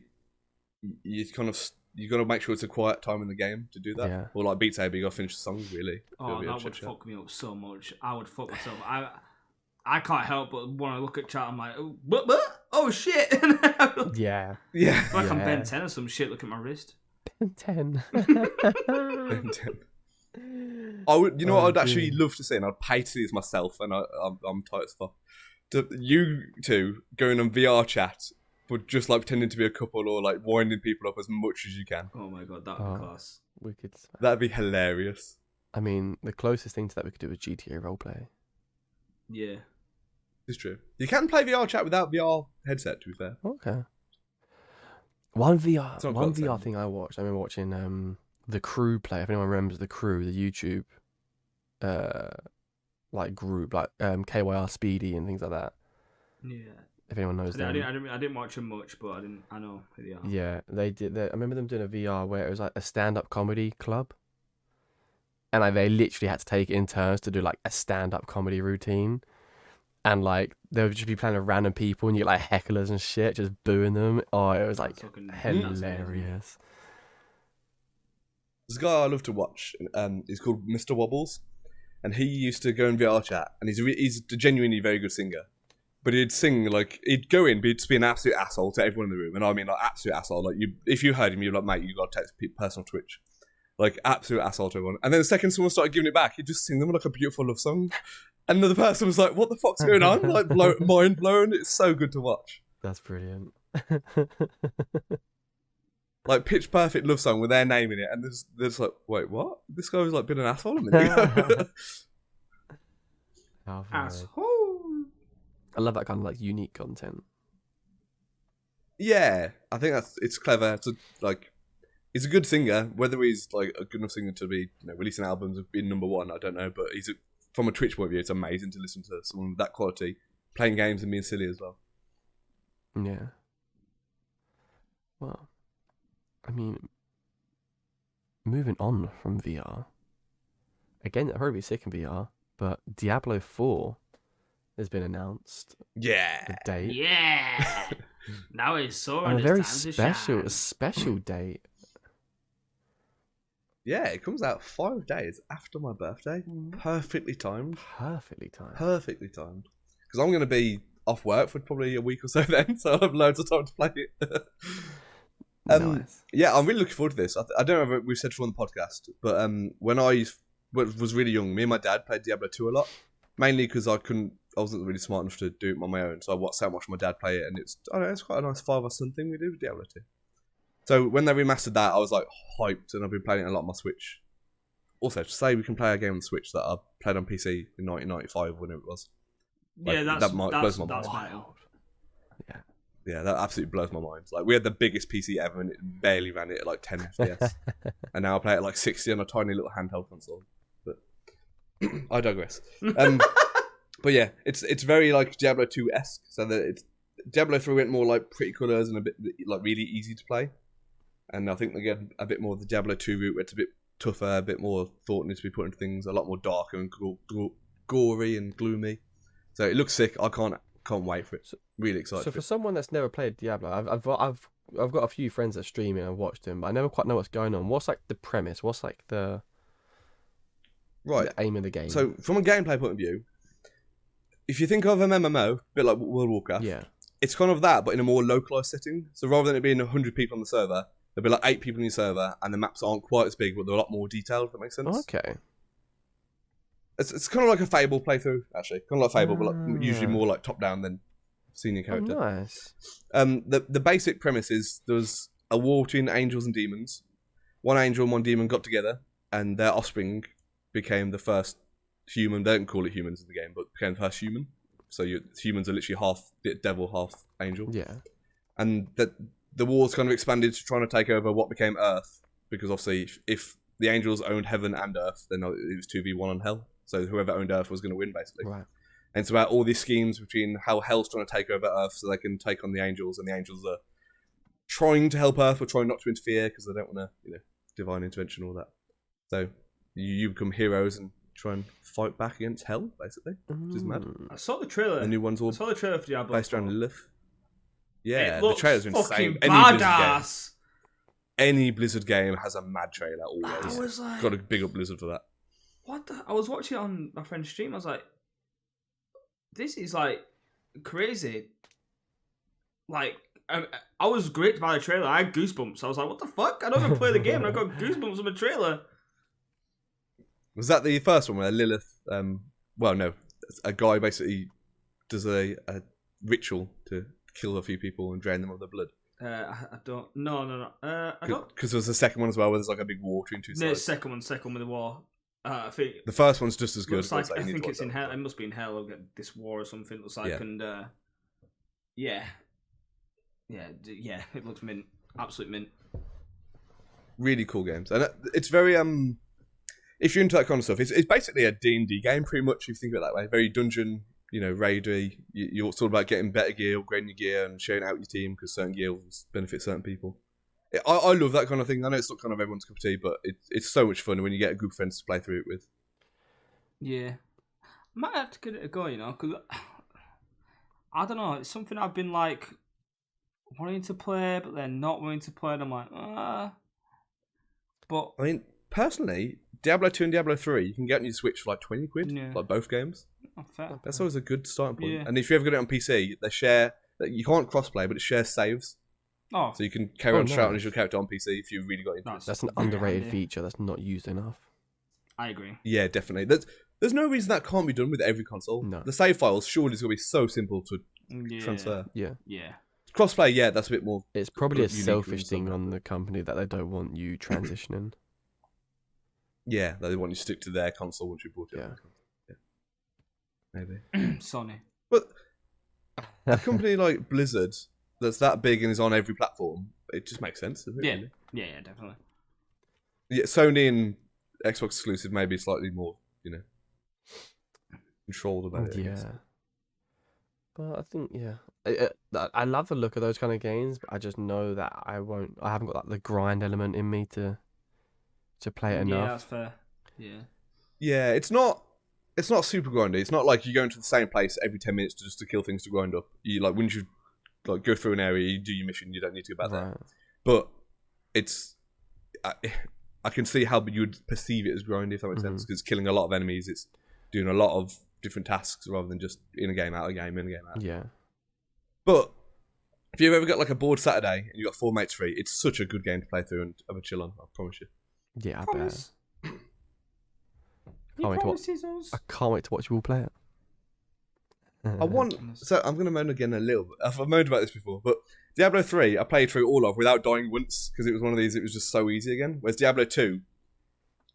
you got to make sure it's a quiet time in the game to do that. Yeah. Or like Beat Saber, you got to finish the song really. Oh, that would fuck me up so much. I would fuck myself. I can't help but when I look at chat, I'm like, oh, what? Oh shit! Yeah. Yeah. Like I'm Yeah. Ben 10 or some shit. Look at my wrist. Ben 10. Ben 10. I would, you know what I'd actually love to see, and I'd pay to see this myself, and I'm tight as fuck. You two going on VR chat, but just like pretending to be a couple or like winding people up as much as you can. Oh my god, that'd be class. Wicked. That'd be hilarious. I mean, the closest thing to that we could do is GTA roleplay. Yeah. It's true. You can play VR chat without VR headset, to be fair. Okay. One VR quite the same. thing I watched. I remember watching The Crew play. If anyone remembers The Crew, the YouTube like group, like KYR Speedy and things like that. Yeah. If anyone knows them. I didn't watch them much, but I know who they are. Yeah, they did. I remember them doing a VR where it was like a stand-up comedy club, and like they literally had to take it in turns to do like a stand-up comedy routine, and like they would just be playing with random people and you get like hecklers and shit just booing them. Oh, it was like hilarious. There's a guy I love to watch. He's called Mr. Wobbles, and he used to go in VR chat, and he's a genuinely very good singer. But he'd sing like he'd go in, but he'd just be an absolute asshole to everyone in the room, and I mean like absolute asshole. Like if you heard him, you'd be like, mate, you got to text personal Twitch, like absolute asshole to everyone. And then the second someone started giving it back, he'd just sing them like a beautiful love song. And another person was like, "What the fuck's going on?" Like mind blown. It's so good to watch. That's brilliant. Like pitch perfect love song with their name in it, and there's like, wait, what? This guy was like been an asshole a minute ago. Asshole. I love that kind of like unique content. Yeah, I think it's clever. He's a good singer. Whether he's like a good enough singer to be releasing albums and being number one, I don't know. But from a Twitch point of view, it's amazing to listen to someone with that quality playing games and being silly as well. Yeah. Well, I mean, moving on from VR. Again, I'll probably be sick in VR, but Diablo 4 has been announced. Yeah. The date. Yeah. Now it's so and a very special date. Yeah, it comes out 5 days after my birthday. Perfectly timed. Perfectly timed. Because I'm going to be off work for probably a week or so then, so I'll have loads of time to play it. Nice. Yeah, I'm really looking forward to this. I don't know if we've said it on the podcast, but when I was really young, me and my dad played Diablo 2 a lot. Mainly because I wasn't really smart enough to do it on my own, so I watched my dad play it, and it's quite a nice father-son thing we do with Diablo 2. So when they remastered that, I was like hyped, and I've been playing it a lot on my Switch. Also, to say we can play a game on the Switch that I played on PC in 1995, whenever it was. Like, yeah, that blows my mind. That's wild. Yeah, that absolutely blows my mind. Like we had the biggest PC ever, and it barely ran it at like 10 FPS, and now I play it at like 60 on a tiny little handheld console. But I digress. But yeah, it's very like Diablo 2-esque. So that Diablo 3 went more like pretty colours and a bit like really easy to play, and I think they get a bit more of the Diablo 2 route, where it's a bit tougher, a bit more thought needs to be put into things, a lot more darker and gory and gloomy. So it looks sick. I can't wait for it. Really excited. So for someone that's never played Diablo, I've got a few friends that stream it and watched them, but I never quite know what's going on. What's like the premise? What's like the aim of the game? So from a gameplay point of view, if you think of an MMO, a bit like World of Warcraft, yeah, it's kind of that, but in a more localized setting. So rather than it being 100 people on the server, there'll be like 8 people on your server, and the maps aren't quite as big, but they're a lot more detailed. If that makes sense. Okay. It's kind of like a Fable playthrough, actually. Kind of like Fable, but like usually more like top down than senior character. Oh, nice. The basic premise is there was a war between angels and demons. One angel and one demon got together, and their offspring became the first human. They don't call it humans in the game, but became the first human. So humans are literally half devil, half angel. Yeah. And the war's kind of expanded to trying to take over what became Earth, because obviously if the angels owned heaven and Earth, then it was 2v1 on hell. So whoever owned Earth was going to win, basically. Right. And it's about all these schemes between how Hell's trying to take over Earth so they can take on the angels, and the angels are trying to help Earth but trying not to interfere because they don't want to, divine intervention and all that. So you become heroes and try and fight back against Hell, basically, which is mad. I saw the trailer. The new one's all I saw the trailer for Diablo. based around Lilith. Yeah, it the trailers are insane. Badass. Any Blizzard game has a mad trailer always. I was like, got to big up Blizzard for that. I was watching it on my friend's stream. I was like, this is like crazy. Like, I was gripped by the trailer. I had goosebumps. I was like, what the fuck? I don't even play the game, and I got goosebumps on the trailer. Was that the first one where Lilith? Well, no, a guy basically does a ritual to kill a few people and drain them of their blood. I don't. No. I don't. Because there was a second one as well, where there's like a big water into No, sides. second one with the war. I think The first one's just as good. looks like, so I you need think to it's watch in that hell. one. It must be in hell. I'll get this war or something. It looks like, Yeah. and yeah, it looks mint, absolute mint. Really cool games, and it's very if you're into that kind of stuff, it's basically a D&D game pretty much. If you think of it that way, very dungeon, raidery. You're all about getting better gear, upgrading your gear, and sharing out your team because certain gear will benefit certain people. I love that kind of thing. I know it's not kind of everyone's cup of tea, but it's so much fun when you get a group of friends to play through it with. Yeah, might have to give it a go, because I don't know. It's something I've been like wanting to play, but then not wanting to play. And I'm like, But I mean, personally, Diablo 2 and Diablo 3, you can get on your Switch for like 20 quid, Yeah. like both games. fair. That's always a good starting point. Yeah. And if you ever got it on PC, they share. You can't crossplay, but it shares saves, Oh, so you can carry on shouting nice. as your character on PC if you really got into Nice. it. That's an Very underrated handy. feature that's not used enough. I agree. Yeah, definitely. There's no reason that can't be done with every console. No. The save files surely is going to be so simple to Yeah. transfer. Yeah. Yeah. Crossplay, yeah, that's a bit more. It's probably a unique selfish from thing someone. on the company that they don't want you transitioning. Yeah, they want you to stick to their console once you bought it. Yeah. Maybe. Sony. But a company like Blizzard that's that big and is on every platform, it just makes sense, doesn't it? Yeah. Really? Yeah, definitely. Yeah, Sony and Xbox exclusive maybe slightly more, controlled about it. I guess. Yeah. But I think, I love the look of those kind of games, but I just know that I haven't got like the grind element in me to play it Yeah, enough. that's fair. Yeah. Yeah, it's not super grindy. It's not like you go into the same place every 10 minutes just to kill things to grind up. You once you go through an area, you do your mission. You don't need to go back there. Right. But it's I can see how you would perceive it as grindy, if that makes sense. Because killing a lot of enemies, it's doing a lot of different tasks rather than just in a game out, a game in, a game out. Yeah. But if you've ever got like a bored Saturday and you've got 4 mates free, it's such a good game to play through and have a chill on. I promise you. Yeah, I bet. Promise. Can't wait to watch. promises us. I can't wait to watch you all play it. I want. So I'm going to moan again a little bit. I've moaned about this before, but Diablo 3, I played through all of without dying once because it was one of these. It was just so easy again. Whereas Diablo 2,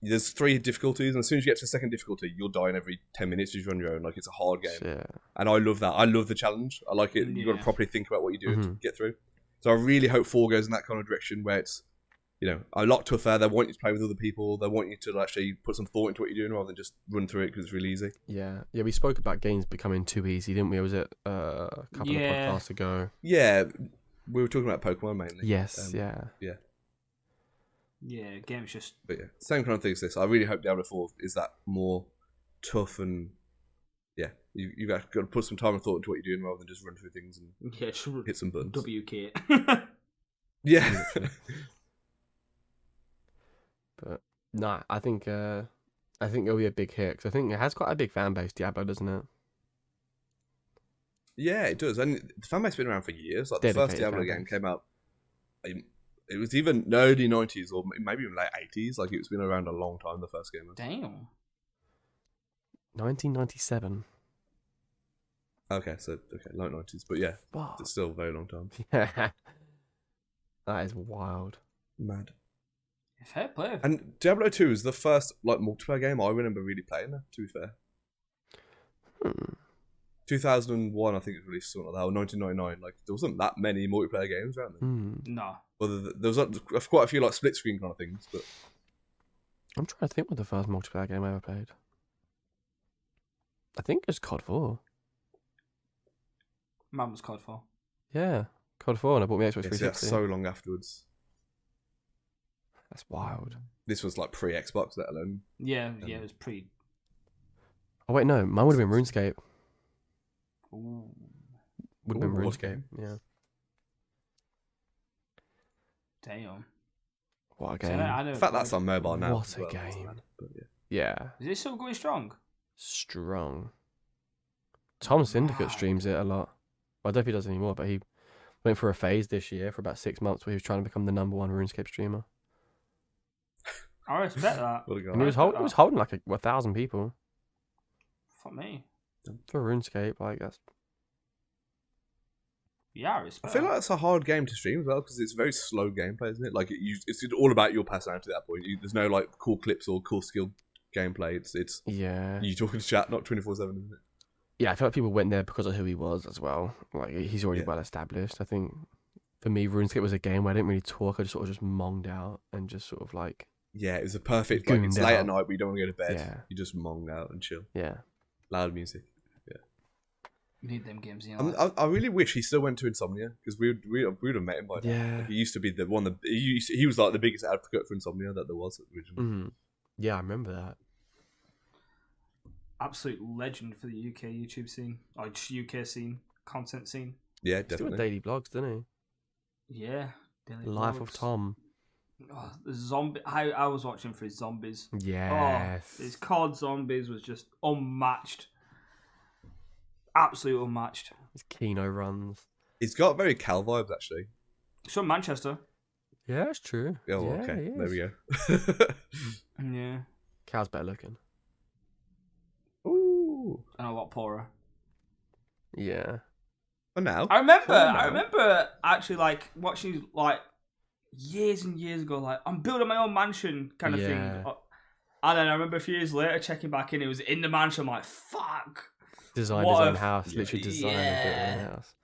there's 3 difficulties, and as soon as you get to the second difficulty, you'll die in every 10 minutes as you run your own. Like it's a hard game, Yeah. and I love that. I love the challenge. I like it. You've got to Yeah. properly think about what you're doing to Mhm. get through. So I really hope 4 goes in that kind of direction where it's, a lot tougher. They want you to play with other people. They want you to actually put some thought into what you're doing rather than just run through it because it's really easy. Yeah. We spoke about games becoming too easy, didn't we? Was it a couple of Yeah. podcasts ago? Yeah, we were talking about Pokemon mainly. Yes. Yeah, game's just. But yeah, same kind of thing as this. I really hope Diablo 4 is that more tough and you've got to put some time and thought into what you're doing rather than just run through things and Yeah, just hit some buttons. WK. Yeah. But nah, I think it'll be a big hit because I think it has quite a big fan base, Diablo, doesn't it? Yeah, it does. And the fan base has been around for years. Like the first Dedicated Diablo fan game base. came out, it was even early 90s or maybe even late 80s. Like it's been around a long time, the first game. Damn. 1997. Okay, late 90s. But yeah, Wow. it's still a very long time. Yeah. That is wild. Mad. Fair play. And Diablo 2 is the first multiplayer game I remember really playing, to be fair. 2001, I think it was released, something like that, or 1999. Like, there wasn't that many multiplayer games around then. No. Well, there was quite a few split screen kind of things, but I'm trying to think what the first multiplayer game I ever played. I think it was COD 4. Man was COD 4. Yeah, COD 4, and I bought my Xbox it's 360. so long afterwards. That's wild. This was pre-Xbox, let alone. Yeah, it was pretty. Oh wait, no, mine would have been RuneScape. Ooh. Would have been Ooh, RuneScape. okay. Yeah. Damn. What a So game. In fact, that's on mobile now. What as a well, game. but yeah. Yeah, Is it still going strong? strong. Tom Syndicate Wow. streams it a lot. Well, I don't know if he does anymore, but he Went for a phase this year for about 6 months where he was trying to become the #1 RuneScape streamer. I respect that. What a guy. And he was holding like 1,000 people For me. for RuneScape. Like that's Yeah, I I respect feel that. like it's a hard game to stream as well because it's very slow gameplay, isn't it? Like it's all about your personality at that point. There's no like cool clips or cool skill gameplay. It's yeah. you talking to chat, not 24/7, isn't it? Yeah, I feel like people went there because of who he was as well. Like he's already Yeah. well established. I think for me, RuneScape was a game where I didn't really talk. I just sort of monged out and just sort of like Yeah, it was a perfect. Like, it's Gooned late out. at night, but you don't want to go to bed. Yeah. You just mong out and chill. yeah. Loud music. You need them games in your life. I really wish he still went to Insomnia because we would have met him by now. Yeah. Like, he used to be the one that he was like the biggest advocate for Insomnia that there was originally. Mm-hmm. Yeah, I remember that. Absolute legend for the UK YouTube scene. Or just UK scene, content scene. Yeah, He's doing definitely. daily vlogs, didn't Yeah. he? Daily Life of vlogs. Tom. Oh, the zombie. I was watching for his zombies. Yes. Oh, his COD zombies was just unmatched. Absolutely unmatched. His Kino runs. He's got very Cal vibes actually. He's from Manchester. Yeah, it's true. Oh, yeah, okay. he There we is. go. Yeah. Cal's better looking. Ooh. And a lot poorer. Yeah. For now. I remember. For now. I remember actually like watching like years and years ago. Like I'm building my own mansion kind of thing. Yeah. And then I remember a few years later checking back in. It was in the mansion. I'm like, fuck. Designed What his a own house. Literally designed his own house.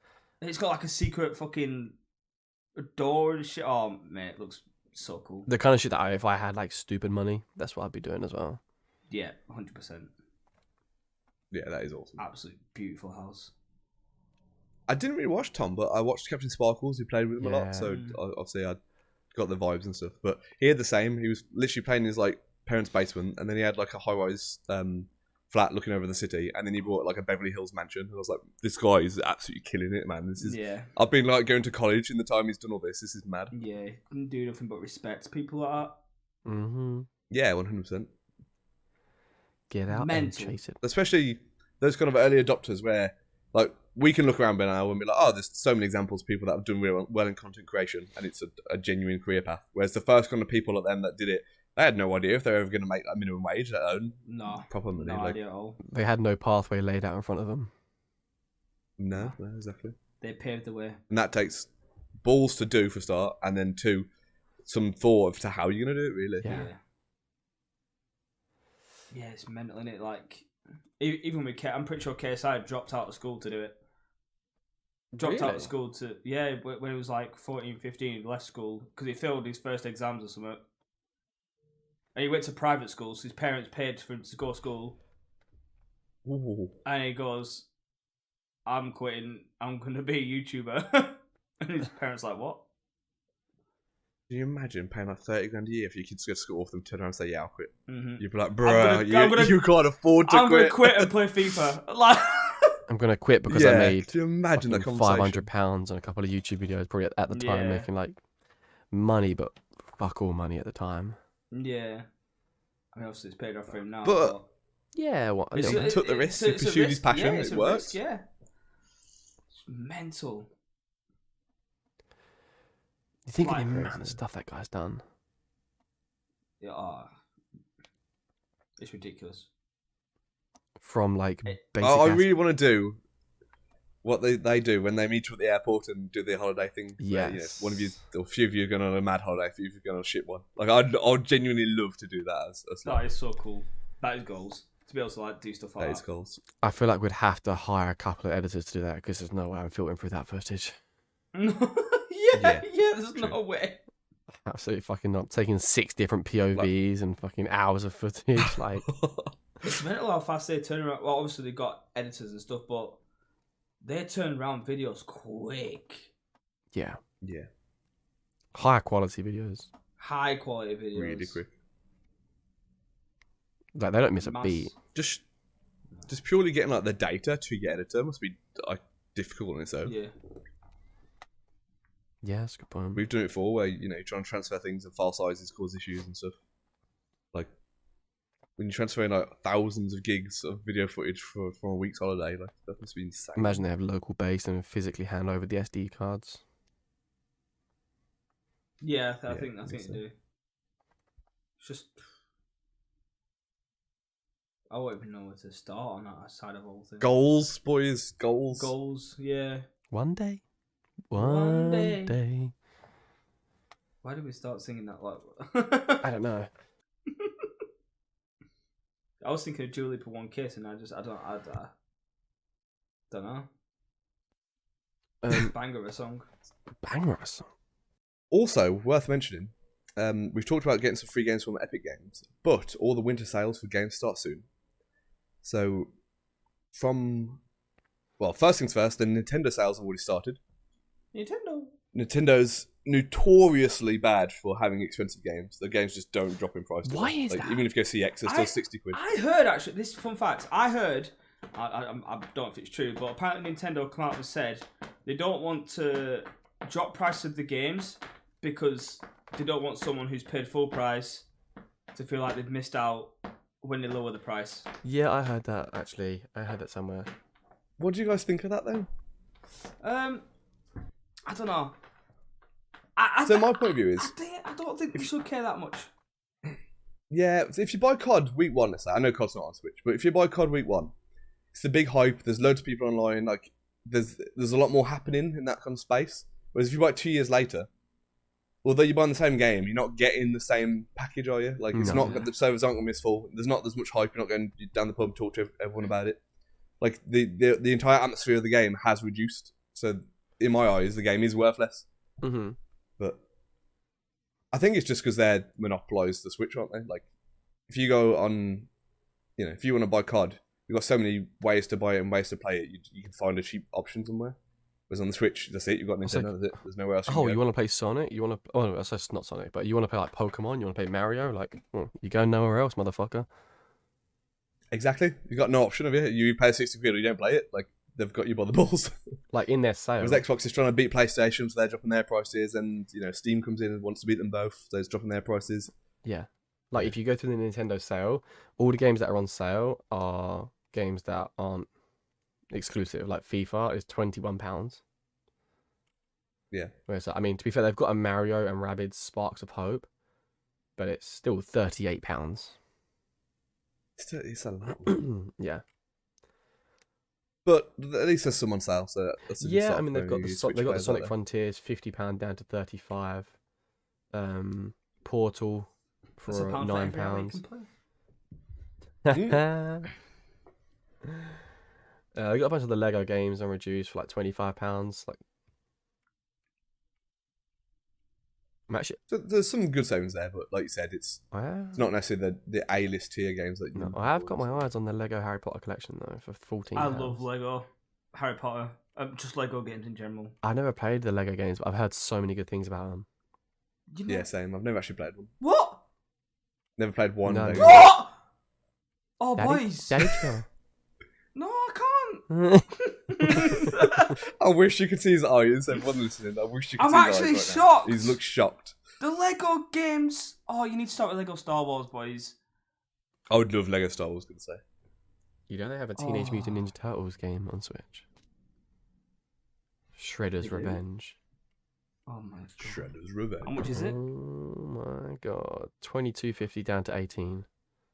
It's got like a secret fucking door and shit. Oh man, it looks so cool. The kind of shit that if I had like stupid money, that's what I'd be doing as well. Yeah, 100%. Yeah, that is awesome. Absolute beautiful house. I didn't really watch Tom, but I watched Captain Sparkles, who played with him a Yeah. lot. So obviously I got the vibes and stuff. But he had the same. He was literally playing in his like parents' basement, and then he had like a high-rise flat looking over the city, and then he bought like a Beverly Hills mansion. And I was like, this guy is absolutely killing it, man. This is. Yeah. I've been like going to college in the time he's done all this. This is mad. Yeah, he didn't do nothing but respect people like that. Mm-hmm. Yeah, 100%. Get out Mental. and chase it. Especially those kind of early adopters where like we can look around now and be like, oh, there's so many examples of people that have done really well in content creation, and it's a genuine career path. Whereas the first kind of people like them that did it, they had no idea if they were ever going to make like minimum wage, let alone No. proper money. No like, idea at all. They had no pathway laid out in front of them. no, exactly. They paved the way. And that takes balls to do for start, and then two, some thought of to how you're going to do it, really. Yeah. Yeah, it's mental, innit? Like, even with I'm pretty sure KSI dropped out of school to do it. Dropped out Really? of school to, yeah, when he was like 14, 15, he left school because he failed his first exams or something. And he went to private school, so his parents paid for him to go to school. Ooh. And he goes, I'm quitting, I'm going to be a YouTuber. And his parents like, what? Can you imagine paying like 30 grand a year for your kids to go to school off them, turn around and say, yeah, I'll quit? Mm-hmm. You'd be like, I'm bruh, gonna- you can't afford to I'm quit. going to quit and play FIFA. Like, I'm gonna quit because yeah, I made can you imagine that fucking conversation? £500 on a couple of YouTube videos, probably at the time Yeah. making like money, but fuck all money at the time. yeah. I mean, obviously it's paid off for him now. But- Yeah, what? A It's little He bit. took the risk, he it's a pursued his risk, passion, yeah, it's it a worked. risk, yeah. It's mental. You think of the Like amount crazy. of stuff that guy's done. Yeah, it's ridiculous. From like It- basic. I as- really want to do what they do when they meet you at the airport and do the holiday thing. where, Yes. one of you, or a few of you, are going on a mad holiday. A few of you are going on a shit one. Like I'd genuinely love to do that. As That is so cool. That is goals. To be able to like do stuff like that that. is goals. I feel like we'd have to hire a couple of editors to do that because there's no way I'm filtering through that footage. yeah, Yeah, there's true. no way. Absolutely fucking not. Taking 6 different POVs and fucking hours of footage. Like, It's mental how fast they turn around. Well, obviously they got editors and stuff, but they turn around videos quick. yeah. Yeah, Higher quality videos. High quality videos. really quick. Like, they don't miss a Mass- beat. Just purely getting like the data to your editor must be like difficult on its own. Yeah. Yeah, that's a good point. We've done it before, where you trying to transfer things and file sizes cause issues and stuff. Like when you're transferring like thousands of gigs of video footage from a week's holiday, like that must be insane. Imagine they have local base and physically hand over the SD cards. Yeah, I Yeah, think I they think so. do. It's just I won't even know where to start on that side of all things. Goals, boys, goals. Goals, yeah. One day. One day. Day. Why did we start singing that like? I don't know. I was thinking of Julie for One Kiss, and I don't know. Banger of a song. Banger of a song. Also, worth mentioning, we've talked about getting some free games from Epic Games, but all the winter sales for games start soon. So, first things first, the Nintendo sales have already started. Nintendo's notoriously bad for having expensive games. The games just don't drop in price. Why is that? Even if you go CX, it's still 60 quid. I heard, actually, this fun fact, I don't know if it's true, but apparently Nintendo come out and said they don't want to drop price of the games because they don't want someone who's paid full price to feel like they've missed out when they lower the price. Yeah, I heard that, actually. I heard that somewhere. What do you guys think of that, then? I don't know. So my point of view is... I don't think we should care that much. Yeah, if you buy COD week 1, let's say, I know COD's not on Switch, but if you buy COD week 1, it's the big hype, there's loads of people online, like, there's a lot more happening in that kind of space. Whereas if you buy it 2 years later, although you're buying the same game, you're not getting the same package, are you? Like, it's not, the servers aren't going to miss full, there's not as much hype, you're not going down the pub and talk to everyone about it. Like, the entire atmosphere of the game has reduced, so in my eyes, the game is worth less. Mm-hmm. But I think it's just because they're monopolised the Switch, aren't they? Like, if you go on, if you want to buy COD, you've got so many ways to buy it and ways to play it. You can find a cheap option somewhere. Whereas on the Switch, that's it. You've got Nintendo. That's it. There's nowhere else. You want to play Sonic? You want to? Oh, no, that's not Sonic. But you want to play like Pokemon? You want to play Mario? Like, you go nowhere else, motherfucker. Exactly. You've got no option of it. You pay 60 quid or you don't play it. Like, they've got you by the balls. Like in their sale. Whereas Xbox is trying to beat PlayStation, so they're dropping their prices, and Steam comes in and wants to beat them both, so it's dropping their prices. Yeah. Like if you go to the Nintendo sale, all the games that are on sale are games that aren't exclusive. Like FIFA is £21. Yeah. Whereas, I mean, to be fair, they've got a Mario and Rabbids Sparks of Hope, but it's still £38. It's a lot. Yeah. But at least there's some on sale, so that's a good start. I mean, they've got the Sonic Frontiers, £50 down to £35. Portal for £9. They got a bunch of the Lego games on reduced for like £25. Like, so there's some good savings there, but like you said, it's not necessarily the A-list tier games that you. No, I have got my eyes on the Lego Harry Potter collection though for £14. I love Lego Harry Potter, just Lego games in general. I never played the Lego games, but I've heard so many good things about them. Yeah, same. I've never actually played one. What? Never played one. No. Lego. What? Oh, Daddy, boys. Daddy chill. No, I can't. I wish you could see his eyes. Everyone listening, I wish you could I'm see his actually eyes right shocked. Now. He looks shocked. The Lego games. Oh, you need to start with Lego Star Wars, boys. I would love Lego Star Wars, gonna say. You know they have a Teenage Mutant Ninja Turtles game on Switch. Shredder's Revenge. Oh my god. Shredder's Revenge. How much is it? Oh my god. $22.50 down to $18.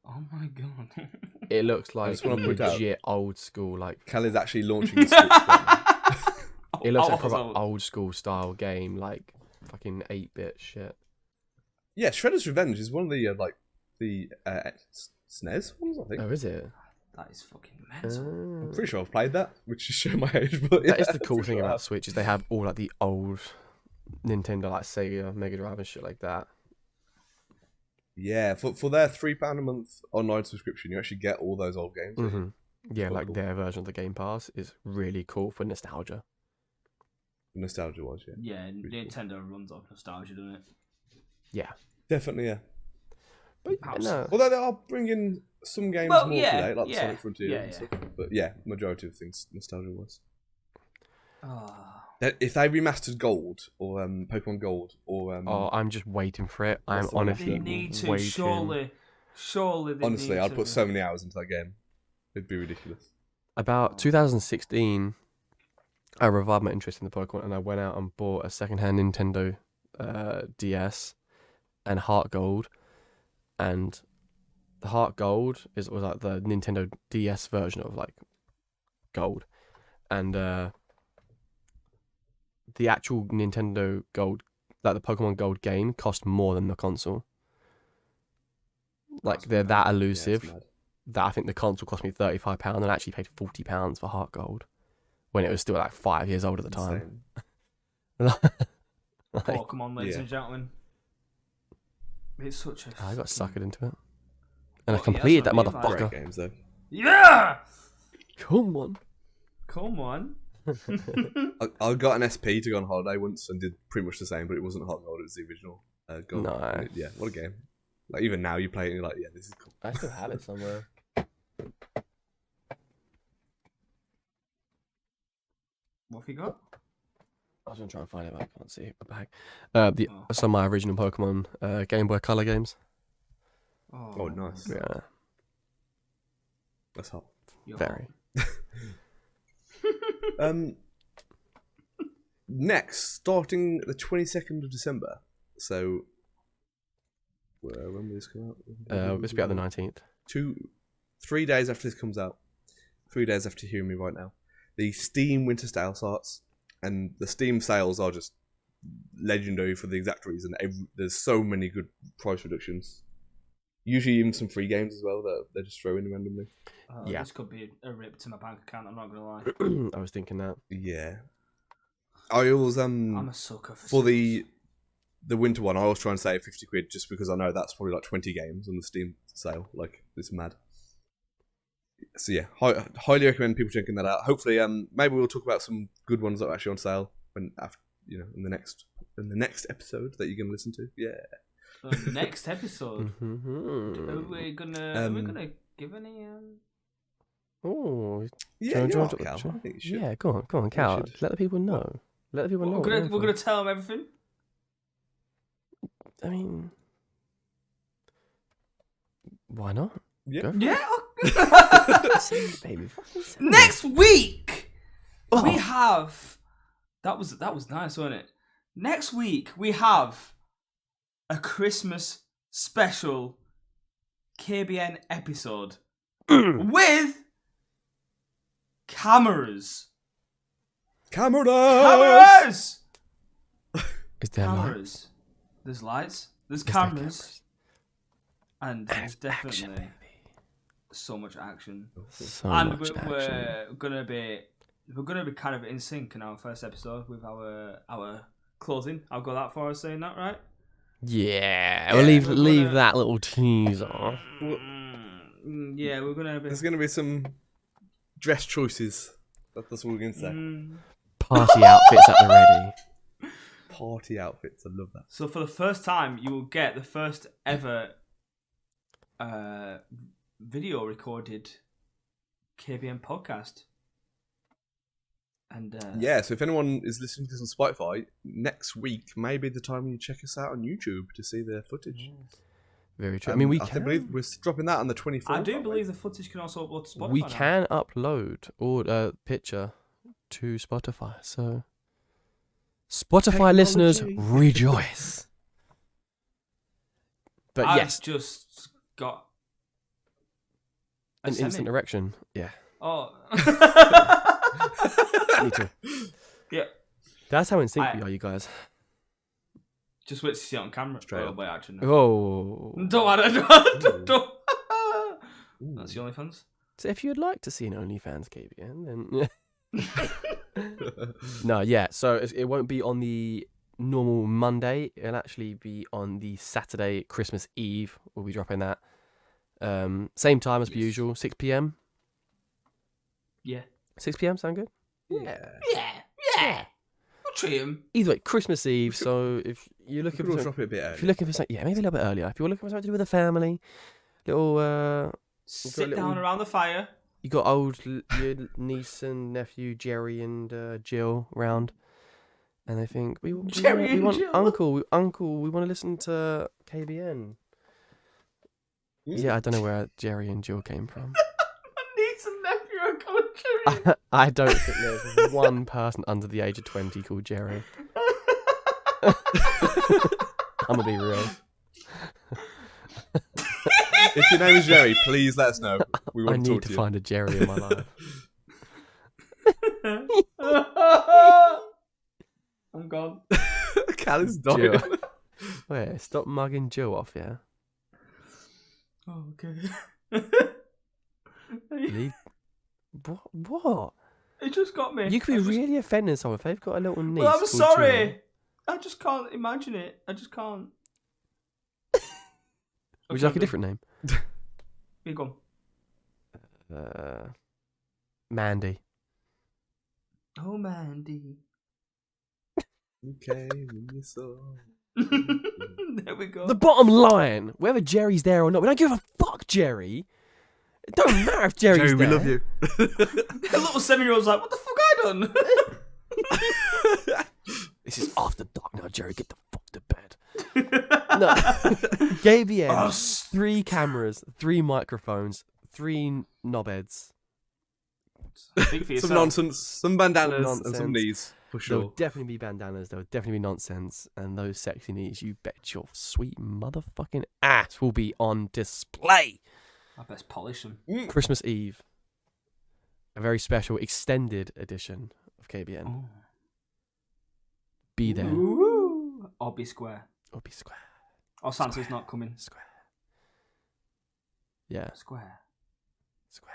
Oh my god. It looks like just wanna point out- legit old school, like Kelly's actually launching the Switch right now. it looks like proper old school style game, like fucking 8-bit shit. Yeah, Shredder's Revenge is one of the the SNES ones, I think. Oh, is it? That is fucking mental. I'm pretty sure I've played that, which is showing my age. But That is the cool pretty thing sure I about have. Switch is they have all like the old Nintendo, like Sega, Mega Drive and shit like that. Yeah, for their £3 a month online subscription, you actually get all those old games. Mm-hmm. Yeah, Cool, like cool. their version of the Game Pass is really cool for nostalgia. Nostalgia was, yeah. Yeah, Nintendo runs off nostalgia, doesn't it? Yeah. Definitely, yeah. But no. Although they are bringing some games more to date, like the Sonic Frontier and stuff. But yeah, majority of things nostalgia was. If they remastered Gold or Pokemon Gold or Oh, I'm just waiting for it. I'm What's the one? honestly They need to, waiting. surely they honestly, need I'd to. put so many hours into that game. It'd be ridiculous. About 2016, I revived my interest in the Pokemon and I went out and bought a second-hand Nintendo DS and Heart Gold, and the Heart Gold was like the Nintendo DS version of like Gold, and the actual Nintendo Gold, like the Pokemon Gold game, cost more than the console. Like they're that elusive that I think the console cost me £35 and I actually paid £40 for Heart Gold when it was still like 5 years old at the time. Pokemon, ladies and gentlemen. It's such a. I got suckered into it, and I completed that motherfucker. Great games though. Yeah. Come on. I got an SP to go on holiday once and did pretty much the same, but it wasn't Heart Gold. It was the original Gold. Nice. Yeah, what a game! Like even now, you play it and you're like, yeah, this is cool. I still have it somewhere. What have you got? I was gonna try and find it, but I can't see it. My bag. Some of my original Pokemon Game Boy Color games. Oh, nice. Yeah. That's hot. Very. Next, starting the 22nd of December. So, when will this come out? This will be out the 19th. 3 days after this comes out. 3 days after hearing me right now. The Steam Winter Sale starts, and the Steam sales are just legendary for the exact reason. There's so many good price reductions. Usually even some free games as well that they just throw in randomly. This could be a rip to my bank account, I'm not going to lie. I was thinking that. Yeah. I always I'm a sucker for the winter one, I always try and save £50 just because I know that's probably like 20 games on the Steam sale. Like, it's mad. So yeah, highly recommend people checking that out. Hopefully, maybe we'll talk about some good ones that are actually on sale in the next episode that you're gonna listen to. Yeah. The next episode. Are we gonna give any? Oh. Yeah, Cal. I think you should. Yeah, go on, Cal. Let the people know. Let the people know. We're gonna tell them everything. I mean, why not? Yeah. Baby. Next week we have. That was nice, wasn't it? Next week we have a Christmas special KBN episode with cameras. Cameras. Is there Cameras. lights? There's lights. There's Is there cameras. And there's action, definitely baby. so much action. So And much action. we're gonna be kind of in sync in our first episode with our closing. I'll go that far as saying that, right? Yeah, we'll leave gonna- that little teaser. Yeah, we're gonna be. There's gonna be some dress choices. That's what we're gonna say. Party outfits at the ready. Party outfits. I love that. So for the first time, you will get the first ever video recorded KBN podcast. And Yeah, so if anyone is listening to this on Spotify, next week may be the time you check us out on YouTube to see the footage. Very true. I mean, I believe we're dropping that on the 24th. I do believe the footage can also upload to Spotify. we now. can upload a picture to Spotify. So, Spotify listeners, rejoice. But I've yes, just got a an semi. instant erection. Yeah, Oh. me too. Yeah. That's how in sync we are, you guys. Just wait to see it on camera. Straight up. Wait, actually, no. Oh. Don't worry, don't. That's the only fans. So if you'd like to see an OnlyFans KBN, then no, yeah. So it won't be on the normal Monday. It'll actually be on the Saturday, Christmas Eve. We'll be dropping that. Same time as per usual, 6 p.m. Yeah. 6 p.m. sound good? Yeah. I'll treat him. Either way, Christmas Eve. So if you're looking We'll for drop it a bit if early. you're looking for something, maybe a little bit earlier. If you're looking for something to do with the family, little Sit little- down around the fire. you got your niece and nephew Jerry and Jill round, and they think we Jerry and want Jill. uncle. We want to listen to KBN. Yeah, I don't know where Jerry and Jill came from. My niece and nephew are called Jerry. I don't think there's one person under the age of 20 called Jerry. I'm gonna be real. If your name is Jerry, please let us know. We I want to need talk to to you. find a Jerry in my life. I'm gone. Cal is dying. Joe. Wait, stop mugging Joe off, yeah? Oh, okay. Leave. What? It just got me. You could be really offending someone if they've got a little niece. Well, I'm called sorry. Joe. I just can't imagine it. I just can't. Would you like a different name? You go. Mandy. Oh, Mandy. Okay, you saw. There we go. The bottom line, whether Jerry's there or not, we don't give a fuck, Jerry. It don't matter if Jerry's Jerry, there. we love you. The little 7-year-old's like, what the fuck I done? This is after dark now, Jerry. Get the fuck to bed. No. KBN, 3 cameras, 3 microphones, 3 knobheads. Speak for yourself. Some nonsense, some bandanas, Some and some nonsense. knees, for There'll sure. definitely be bandanas. There'll definitely be nonsense. And those sexy knees, you bet your sweet motherfucking ass will be on display. I best polish them. Christmas Eve. A very special extended edition of KBN. Oh. Be there. Ooh. Or be square. Or be square. Or Santa's not coming. Square. Yeah. Square. Square.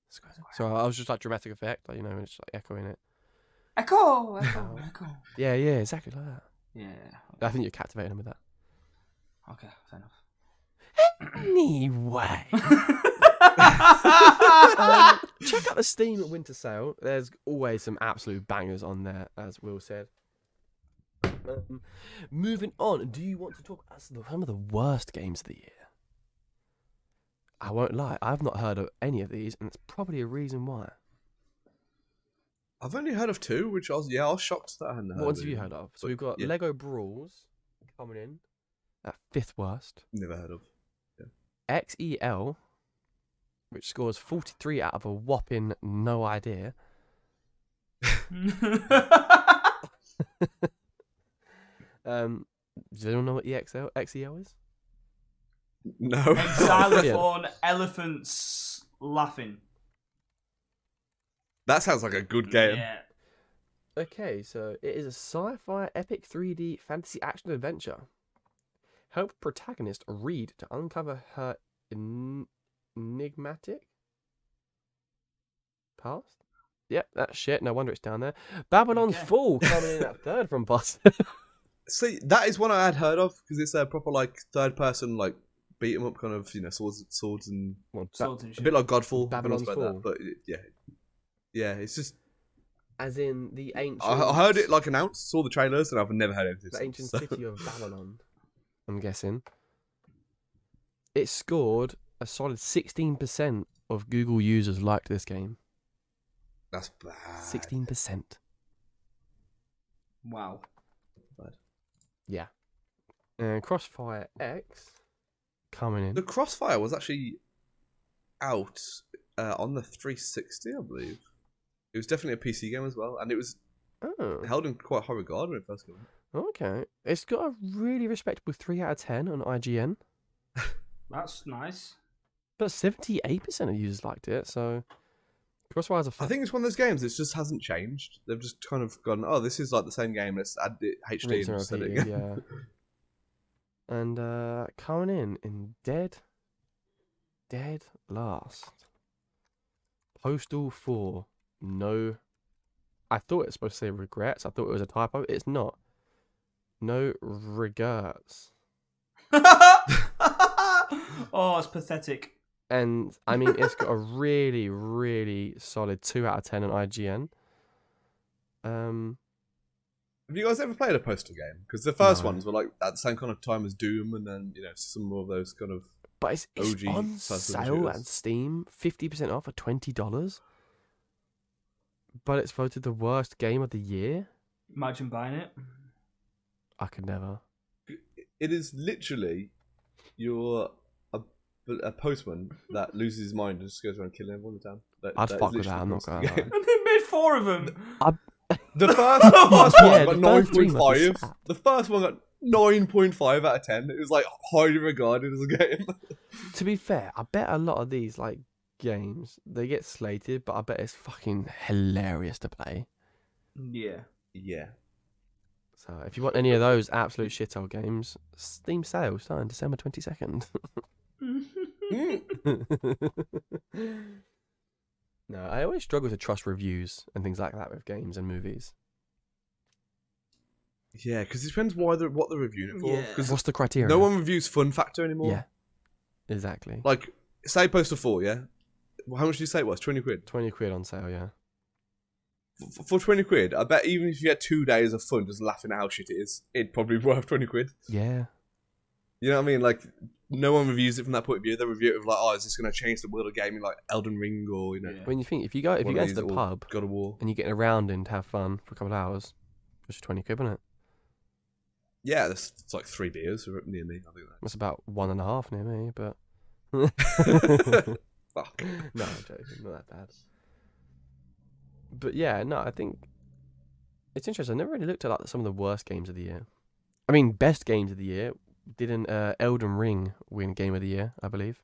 Square. So I was just like dramatic effect, like, you know, it's like echoing it. Echo, echo, echo. Yeah, exactly like that. Yeah. I think you're captivating them with that. Okay, fair enough. Anyway. Check out the Steam Winter Sale. There's always some absolute bangers on there, as Will said. Moving on, do you want to talk about some of the worst games of the year? I won't lie, I've not heard of any of these, and it's probably a reason why. I've only heard of 2, which I was shocked that I hadn't heard. What ones have you heard of? So we've got yeah. Lego Brawls coming in at 5th worst. Never heard of. XEL, which scores 43 out of a whopping no idea. Does anyone know what XEL is? No. Xylophone elephants laughing. That sounds like a good game. Yeah. Okay, so it is a sci-fi epic 3D fantasy action adventure. Help protagonist Reed to uncover her enigmatic past. Yep, that's shit. No wonder it's down there. Babylon's Okay. Fall coming in at 3rd from Boston. See, that is one I had heard of because it's a proper like third person like beat 'em up kind of, you know, swords and Swords and a shit. bit like Godfall. Babylon's like Fall. that, but yeah, it's just As in the ancient. I heard it like announced, saw the trailers, and I've never heard anything. The ancient since, so. city of Babylon. I'm guessing. It scored a solid 16% of Google users liked this game. That's bad. 16%. Wow. Bad. Yeah. And Crossfire X coming in. The Crossfire was actually out on the 360, I believe. It was definitely a PC game as well, and it was Oh, held in quite high regard when it first came out. okay. It's got a really respectable 3 out of 10 on IGN, That's nice. but 78% of users liked it, so Crossfire's a I think it's one of those games that just hasn't changed. They've just kind of gone, oh, this is like the same game. Let's add it HD rinse and and just set it repeat, again. yeah. And coming in dead last. Postal 4. No. I thought it was supposed to say regrets. I thought it was a typo. It's not. No regrets. Oh, it's pathetic. And I mean, it's got a really, really solid 2 out of 10 on IGN. Have you guys ever played a Postal game? Because the first No. ones were like at the same kind of time as Doom, and then, you know, some more of those kind of. But it's OG on first-person sale shooters. at Steam, 50% off for $20. But it's voted the worst game of the year. Imagine buying it. I could never. It is literally you're a postman that loses his mind and just goes around killing everyone in town. I'd fuck with that, I'm not gonna lie. And they made 4 of them. The first one Yeah, got the first three must be 9.5. sad. The first one got 9.5 out of 10. It was like highly regarded as a game. To be fair, I bet a lot of these like games they get slated, but I bet it's fucking hilarious to play. Yeah. Yeah. So if you want any of those absolute shithole games, Steam sale starting December 22nd. No, I always struggle to trust reviews and things like that with games and movies. Yeah, because it depends what they're reviewing it for. Yeah. Because What's the criteria? no one reviews fun factor anymore. Yeah, exactly. Like, say Poster 4, yeah? How much did you say it was? 20 quid? 20 quid on sale, yeah. For 20 quid, I bet even if you had 2 days of fun just laughing at how shit it is, it'd probably be worth 20 quid. Yeah. You know what I mean? Like, no one reviews it from that point of view. They review it of like, oh, is this going to change the world of gaming, like Elden Ring or, you know, Yeah. When you think, if you go one of into these, the or pub God of War. and you're getting around and have fun for a couple of hours, just 20 quid, isn't it? Yeah, it's like 3 beers near me. I think That's about 1.5 near me, but that. Fuck. no, I'm joking, not that bad. But yeah, no, I think it's interesting. I never really looked at like some of the worst games of the year. I mean, best games of the year. Didn't Elden Ring win Game of the Year? I believe.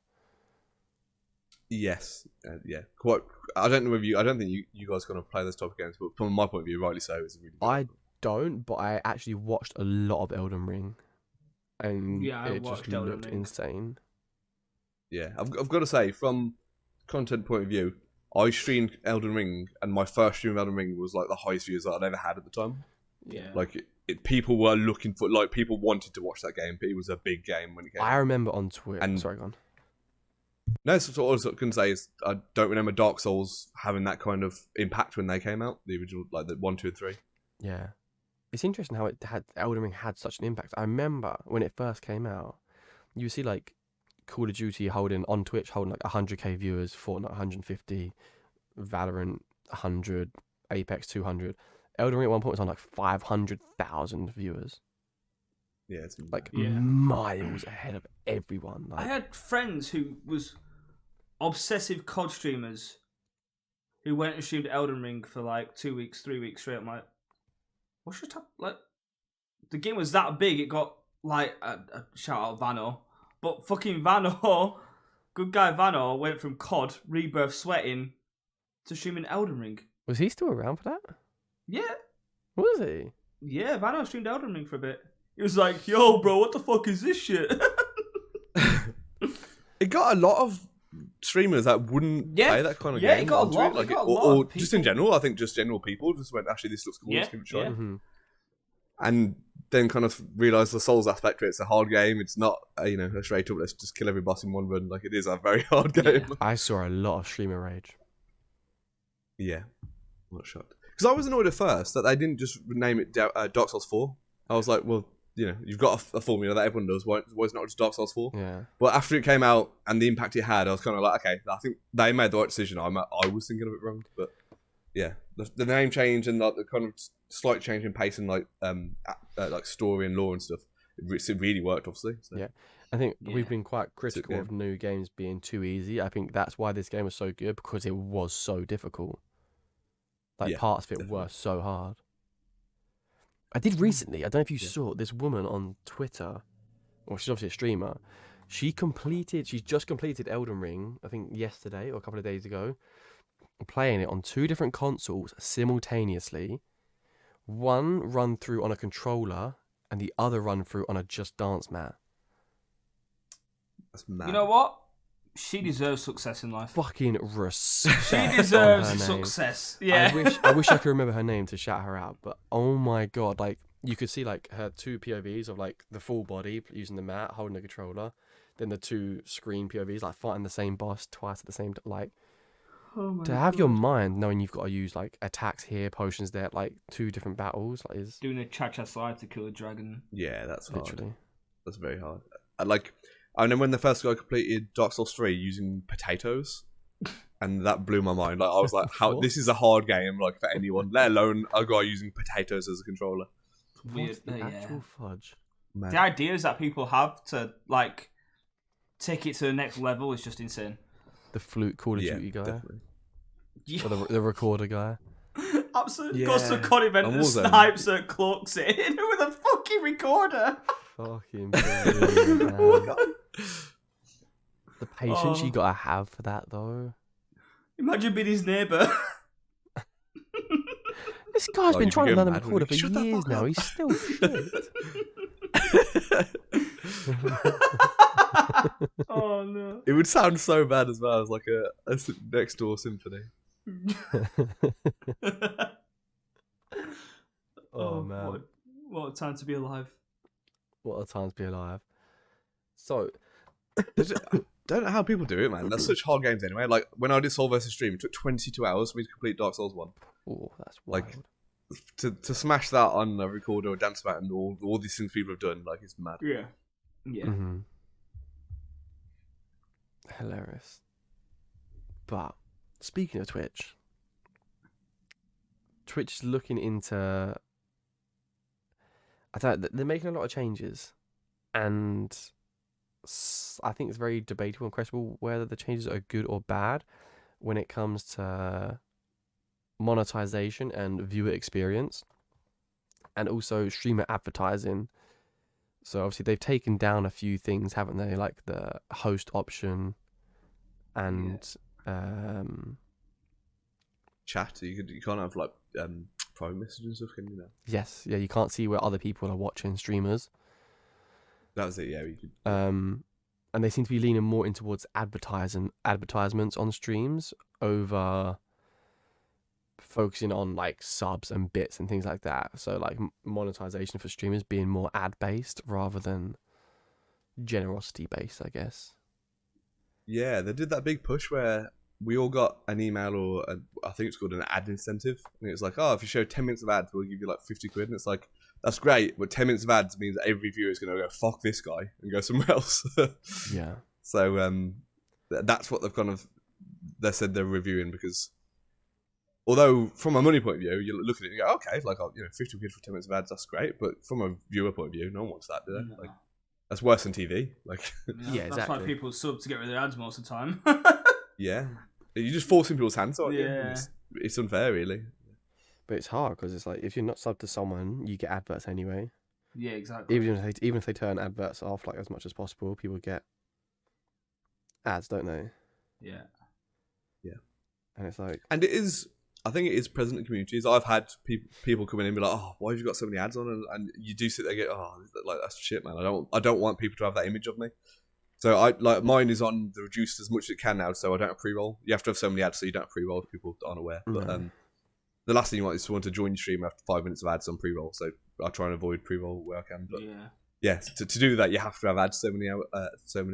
Yes, yeah. Quite. I don't know if I don't think you guys are going to play those type of games, but from my point of view, rightly so, it's a really good I one. don't, but I actually watched a lot of Elden Ring, and Yeah, I it just watched Elden looked Ring. insane. Yeah, I've got to say, from content point of view, I streamed Elden Ring, and my first stream of Elden Ring was like the highest views that I'd ever had at the time. Yeah. Like, people were looking for, like, people wanted to watch that game, but it was a big game when it came. I remember on Twitter. And- Sorry, go on. No, so all I can say is I don't remember Dark Souls having that kind of impact when they came out, the original, like the 1, 2, and 3. Yeah, it's interesting how Elden Ring had such an impact. I remember when it first came out, you see like Call of Duty on Twitch holding like 100k viewers, Fortnite 150, Valorant 100, Apex 200. Elden Ring at one point was on like 500,000 viewers, Yeah, it's like Yeah. miles ahead of everyone. I Like, had friends who was obsessive COD streamers who went and streamed Elden Ring for like 2 weeks, 3 weeks straight. I'm like, what's your top? Like, the game was that big, it got like a shout out Vano, but fucking Vano, good guy Vano went from COD Rebirth sweating to streaming Elden Ring. was he still around for that? Yeah, Was he? yeah, Vano streamed Elden Ring for a bit. He was like, yo, bro, what the fuck is this shit? It got a lot of streamers that wouldn't Yeah. play that kind of Yeah, it game. got a onto lot- it, like it got a or, lot or of just in people. general. I think just general people just went, actually, this looks cool. Yeah, Let's give it a try. yeah. Mm-hmm. And then kind of realised the Souls aspect to it. It's a hard game. It's not, a straight up, let's just kill every boss in one run. Like, it is a very hard game. Yeah. I saw a lot of streamer rage. Yeah. I'm not shocked. Because I was annoyed at first that they didn't just name it Dark Souls 4. I was like, well, you've got a formula that everyone does. Why is it not just Dark Souls 4? Yeah. But after it came out and the impact it had, I was kind of like, okay, I think they made the right decision. I was thinking of it wrong. But yeah, the name change and like the kind of slight change in pace and like story and lore and stuff, it really worked, obviously. So. Yeah. I think Yeah. we've been quite critical game. of new games being too easy. I think that's why this game was so good, because it was so difficult. Like, Yeah, parts of it definitely. were so hard. I did recently, I don't know if you Yeah. saw this woman on Twitter, well, she's obviously a streamer. She's just completed Elden Ring, I think yesterday or a couple of days ago, playing it on 2 different consoles simultaneously. One run through on a controller and the other run through on a Just Dance mat. That's mad. You know what? She deserves success in life. Fucking respect. She on deserves her name. success. Yeah. I wish I could remember her name to shout her out, but oh my god, like, you could see like her 2 POVs of like the full body using the mat, holding the controller, then the 2 screen POVs like fighting the same boss twice at the same time. Like, Oh my to have your God. mind knowing you've got to use like attacks here, potions there, like 2 different battles, like, is Doing a cha-cha slide to kill a dragon. Yeah, that's hard. literally. That's very hard. I remember when the first guy completed Dark Souls 3 using potatoes, and that blew my mind. Like, I was like, "How? What? This is a hard game, like, for anyone, let alone a guy using potatoes as a controller." Weird. What the Yeah. actual fudge? Man. The ideas that people have to like take it to the next level is just insane. The flute Call of Yeah, Duty guy, definitely. or the recorder guy. Absolutely Yeah. goes to a con event On and Warzone. snipes at cloaks in with a fucking recorder. Fucking brilliant, man. The patience you Oh. gotta have for that, though. Imagine being his neighbour. This guy's Oh, been you'd be trying to going learn the mad, wouldn't recorder you? for Shut the years fuck now. up. He's still shit. Oh no. It would sound so bad as well as like a next door symphony. Oh, man. What a time to be alive. What a time to be alive. So, I don't know how people do it, man. That's such hard games anyway. Like when I did Soul vs Stream, it took 22 hours for me to complete Dark Souls 1. oh, that's wild. Like to smash that on a recorder or dance mat and all these things people have done, like it's mad. Yeah. Yeah. Mhm. Hilarious. But speaking of Twitch is looking into. I don't. They're making a lot of changes, and I think it's very debatable and questionable whether the changes are good or bad when it comes to monetization and viewer experience, and also streamer advertising. So obviously they've taken down a few things, haven't they? Like the host option, and Chat, you can't have like private messages and stuff, can you now? yes, yeah, you can't see where other people are watching streamers. That was it. Yeah, you could. And they seem to be leaning more in towards advertisements on streams over focusing on like subs and bits and things like that. So like monetization for streamers being more ad based rather than generosity based, I guess. Yeah, they did that big push where we all got an email or I think it's called an ad incentive. And it's like, oh, if you show 10 minutes of ads, we'll give you like 50 quid. And it's like, that's great, but 10 minutes of ads means that every viewer is going to go, fuck this guy, and go somewhere else. Yeah. So that's what they said they're reviewing, because although from a money point of view, you look at it and you go, okay, like 50 quid for 10 minutes of ads, that's great. But from a viewer point of view, no one wants that, do they? No. Like, that's worse than TV. Like, Yeah, That's exactly. why people sub to get rid of their ads most of the time. yeah, you're just forcing people's hands, aren't you? Yeah. It's unfair, really. But it's hard because it's like if you're not subbed to someone, you get adverts anyway. Yeah, exactly. Even if they turn adverts off like as much as possible, people get ads, don't they? Yeah. And it's like, And I think it is present in communities. I've had people coming in and be like, oh, why have you got so many ads on? And you do sit there and go, oh, like that's shit, man. I don't want people to have that image of me. So mine is on the reduced as much as it can now, so I don't have pre-roll. You have to have so many ads so you don't have pre-roll if people aren't aware. But No. the last thing you want is to join your stream after 5 minutes of ads on pre-roll. So I try and avoid pre-roll where I can. But yeah, to do that, you have to have ads so many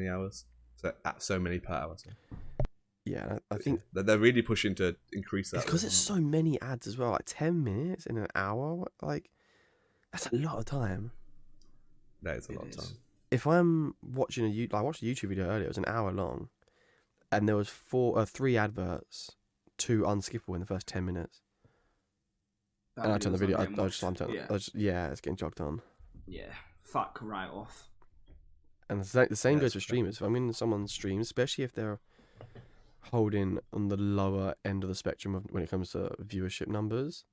hours. So at so many per hour. So. yeah, I think They're really pushing to increase that. it's because it's so many ads as well. Like 10 minutes in an hour, like that's a lot of time. That is a lot of time. If I'm watching I watched a YouTube video earlier. It was an hour long, and there was 3 adverts, 2 unskippable in the first 10 minutes. That And I turned the video. video's not getting watched. It's getting jogged on. Yeah. Fuck right off. And the same Yeah, goes it's for fair. streamers. If I'm in someone's stream, especially if they're holding on the lower end of the spectrum when it comes to viewership numbers,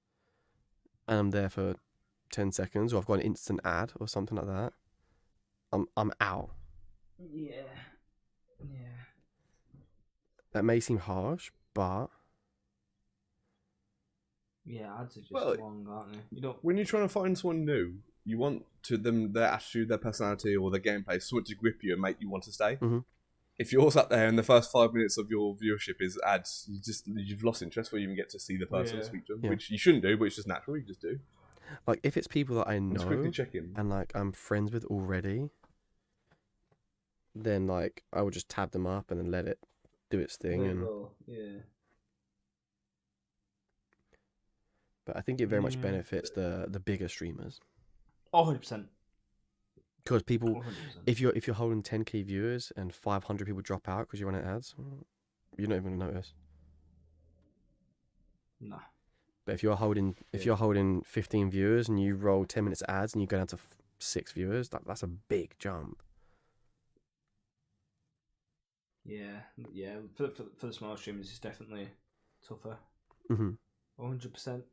and I'm there for 10 seconds, or I've got an instant ad or something like that, I'm out. Yeah. Yeah. That may seem harsh, but Yeah, ads are just Well, long, aren't they? You don't. When you're trying to find someone new, you want their attitude, their personality, or their gameplay, something to grip you and make you want to stay. Mhm. If you're sat there and the first 5 minutes of your viewership is ads, you've lost interest before you even get to see the person and Yeah. speak to them, Yeah. which you shouldn't do, but it's just natural. You just do. like if it's people that I Just quickly know check in. and like I'm friends with already, then like I would just tab them up and then let it do its thing. Yeah. But I think it very much Yeah. benefits the bigger streamers, 100%. because people, 100%. if you're holding 10k viewers and 500 people drop out because you run ads, you're not even gonna notice. Nah. But if you're holding 15 viewers and you roll 10 minutes of ads and you go down to 6 viewers, that's a big jump. Yeah. Yeah. For the small streamers, it's definitely tougher. Mm-hmm. 100%.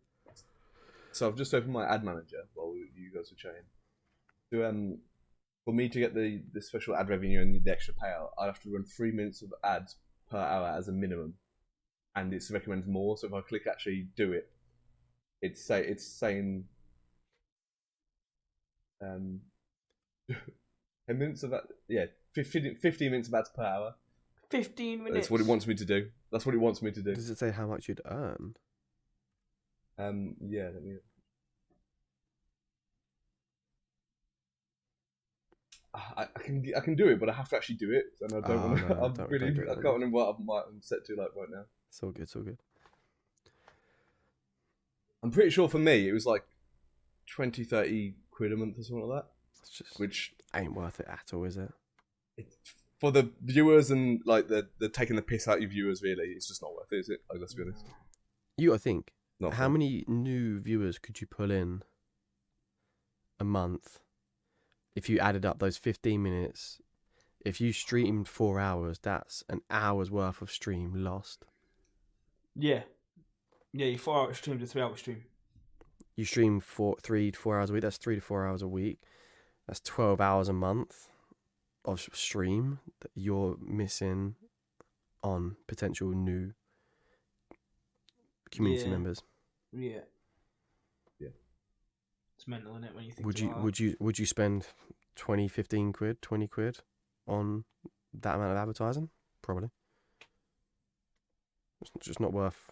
So I've just opened my ad manager while you guys were chatting. To for me to get the special ad revenue and the extra payout, I have to run 3 minutes of ads per hour as a minimum, and it recommends more. So if I click actually do it, it's saying 10 minutes of that. Yeah, 15 minutes of ads per hour. 15 minutes. That's what it wants me to do. That's what it wants me to do. Does it say how much you'd earn? Yeah. Let me. I can do it, but I have to actually do it, and I don't want to. No, I don't can't do it. remember what I'm set to like right now. It's all good. It's all good. I'm pretty sure for me it was like 20-30 quid a month or something like that. It's just Which ain't worth it at all, is it? for the viewers and like the taking the piss out of your viewers, really, it's just not worth it, is it? Like, let's be honest. You gotta think. Not How fun. many new viewers could you pull in a month if you added up those 15 minutes? If you streamed 4 hours, that's an hour's worth of stream lost. Yeah. Yeah, your 4 hour stream to 3 hour stream. You stream 3 to 4 hours a week, that's 3 to 4 hours a week. That's 12 hours a month of stream that you're missing on potential new community members. Yeah. Yeah. It's mental, isn't it, when you think Would you spend 20, 15 quid, 20 quid on that amount of advertising? Probably. It's just not worth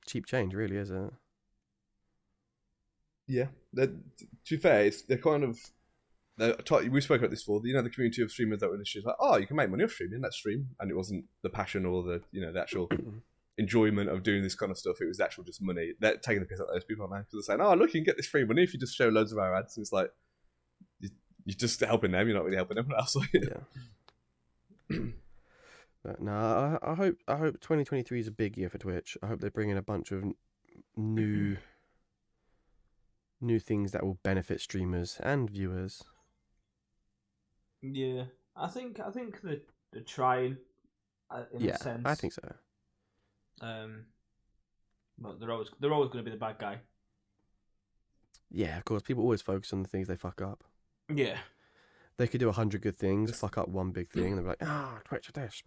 cheap change, really, is it? Yeah. To be fair, they're kind of. We spoke about this before. You know, the community of streamers that were initially like, oh, you can make money off streaming. Let's stream, and it wasn't the passion or the the actual enjoyment of doing this kind of stuff. It was actual just money. They're taking the piss out of those people now because they're saying, oh, look, you can get this free money if you just show loads of our ads. And it's like you're just helping them. You're not really helping anyone else. Yeah. But no, I hope 2023 is a big year for Twitch. I hope they bring in a bunch of new things that will benefit streamers and viewers. Yeah, I think they're trying, in a sense. I think so. But they're always going to be the bad guy. Yeah, of course. People always focus on the things they fuck up. Yeah. They could do 100 good things, fuck up one big thing, and they'll be like, Twitch are this.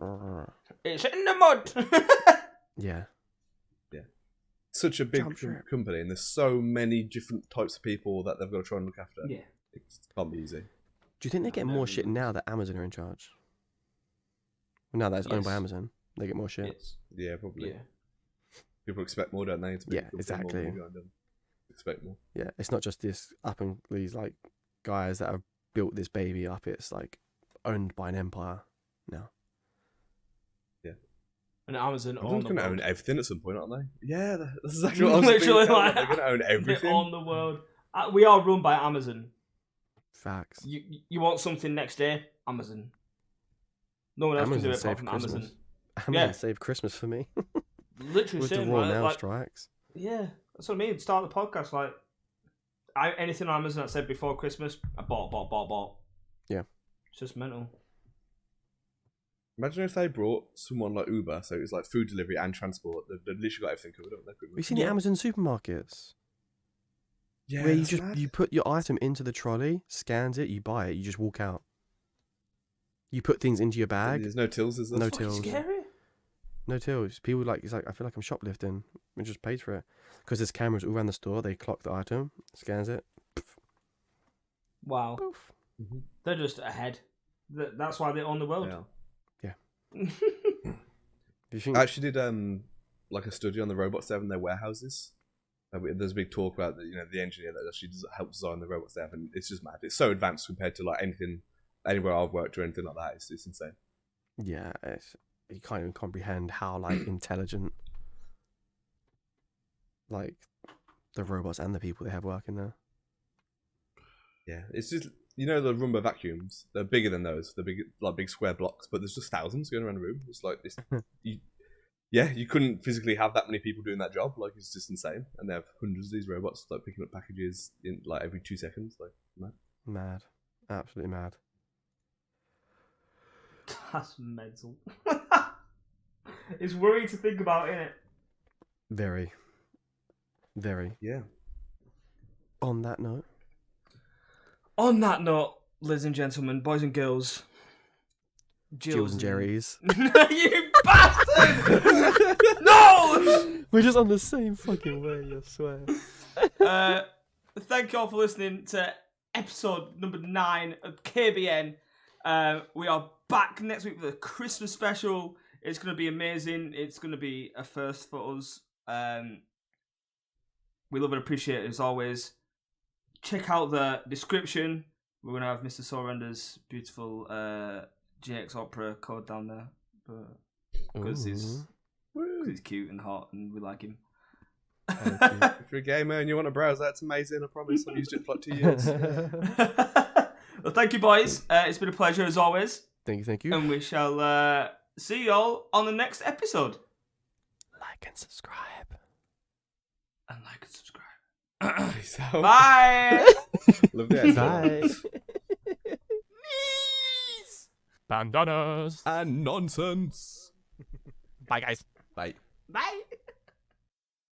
It's in the mud. Yeah. Such a big company, and there's so many different types of people that they've got to try and look after. Yeah. It can't be easy. Do you think they get more shit now that Amazon are in charge? Now that it's owned by Yes. Amazon, they get more shit. Yes. Yeah, probably. Yeah. People expect more, don't they? Yeah, exactly. Expect more. Yeah, it's not just these like guys that have built this baby up. It's like owned by an empire now. And Amazon Amazon's own going to the own world. everything at some point, aren't they? Yeah, that's exactly what I was Literally, thinking. like, They're going to own everything. They own the world. We are run by Amazon. Facts. You want something next day? Amazon. No one else can do it apart from Amazon. Amazon saved Christmas for me. Literally With the saying, Royal Mail like, strikes. yeah, that's what I mean. Start the podcast like anything on Amazon that said before Christmas, I bought. Yeah. It's just mental. Imagine if they brought someone like Uber, so it was like food delivery and transport. They've literally got everything covered, haven't they? We've seen the Amazon supermarkets. Yeah, Where that's mad. you put your item into the trolley, scans it, you buy it, you just walk out. You put things into your bag. There's no tills, is there? No It's fucking tills. scary. No tills. People it's like I feel like I'm shoplifting. We just paid for it because there's cameras all around the store. They clock the item, scans it. Wow. Poof. Mm-hmm. They're just ahead. That's why they own the world. Yeah. You think? I actually did like a study on the robots they have in their warehouses. There's a big talk about the engineer that actually helps design the robots they have, and it's just mad. It's so advanced compared to like anywhere I've worked or anything like that. It's insane. Yeah, you can't even comprehend how like intelligent like the robots and the people they have working there. Yeah, it's just the Roomba vacuums. They're bigger than those. They're big square blocks, but there's just thousands going around the room. It's like this. You couldn't physically have that many people doing that job. Like, it's just insane. And they have hundreds of these robots like picking up packages in like every 2 seconds. Like, Mad, absolutely mad. That's mental. It's worrying to think about, isn't it? Very. Very. Yeah. On that note. On that note, ladies and gentlemen, boys and girls, Jills and Jerry's. You bastard! No! We're just on the same fucking way, I swear. Thank you all for listening to episode number 9 of KBN. We are back next week with a Christmas special. It's going to be amazing. It's going to be a first for us. We love and appreciate it as always. Check out the description. We're going to have Mr. Sorender's beautiful GX Opera code down there. Because he's cute and hot and we like him. If you're a gamer and you want to browse, that's amazing. I promise. I've used it for like 2 years. Well, thank you, boys. It's been a pleasure as always. Thank you. And we shall see you all on the next episode. Like and subscribe. And like and subscribe. Peace out. Bye. Love the Bye. Bandanas. And nonsense. Bye, guys. Bye. Bye.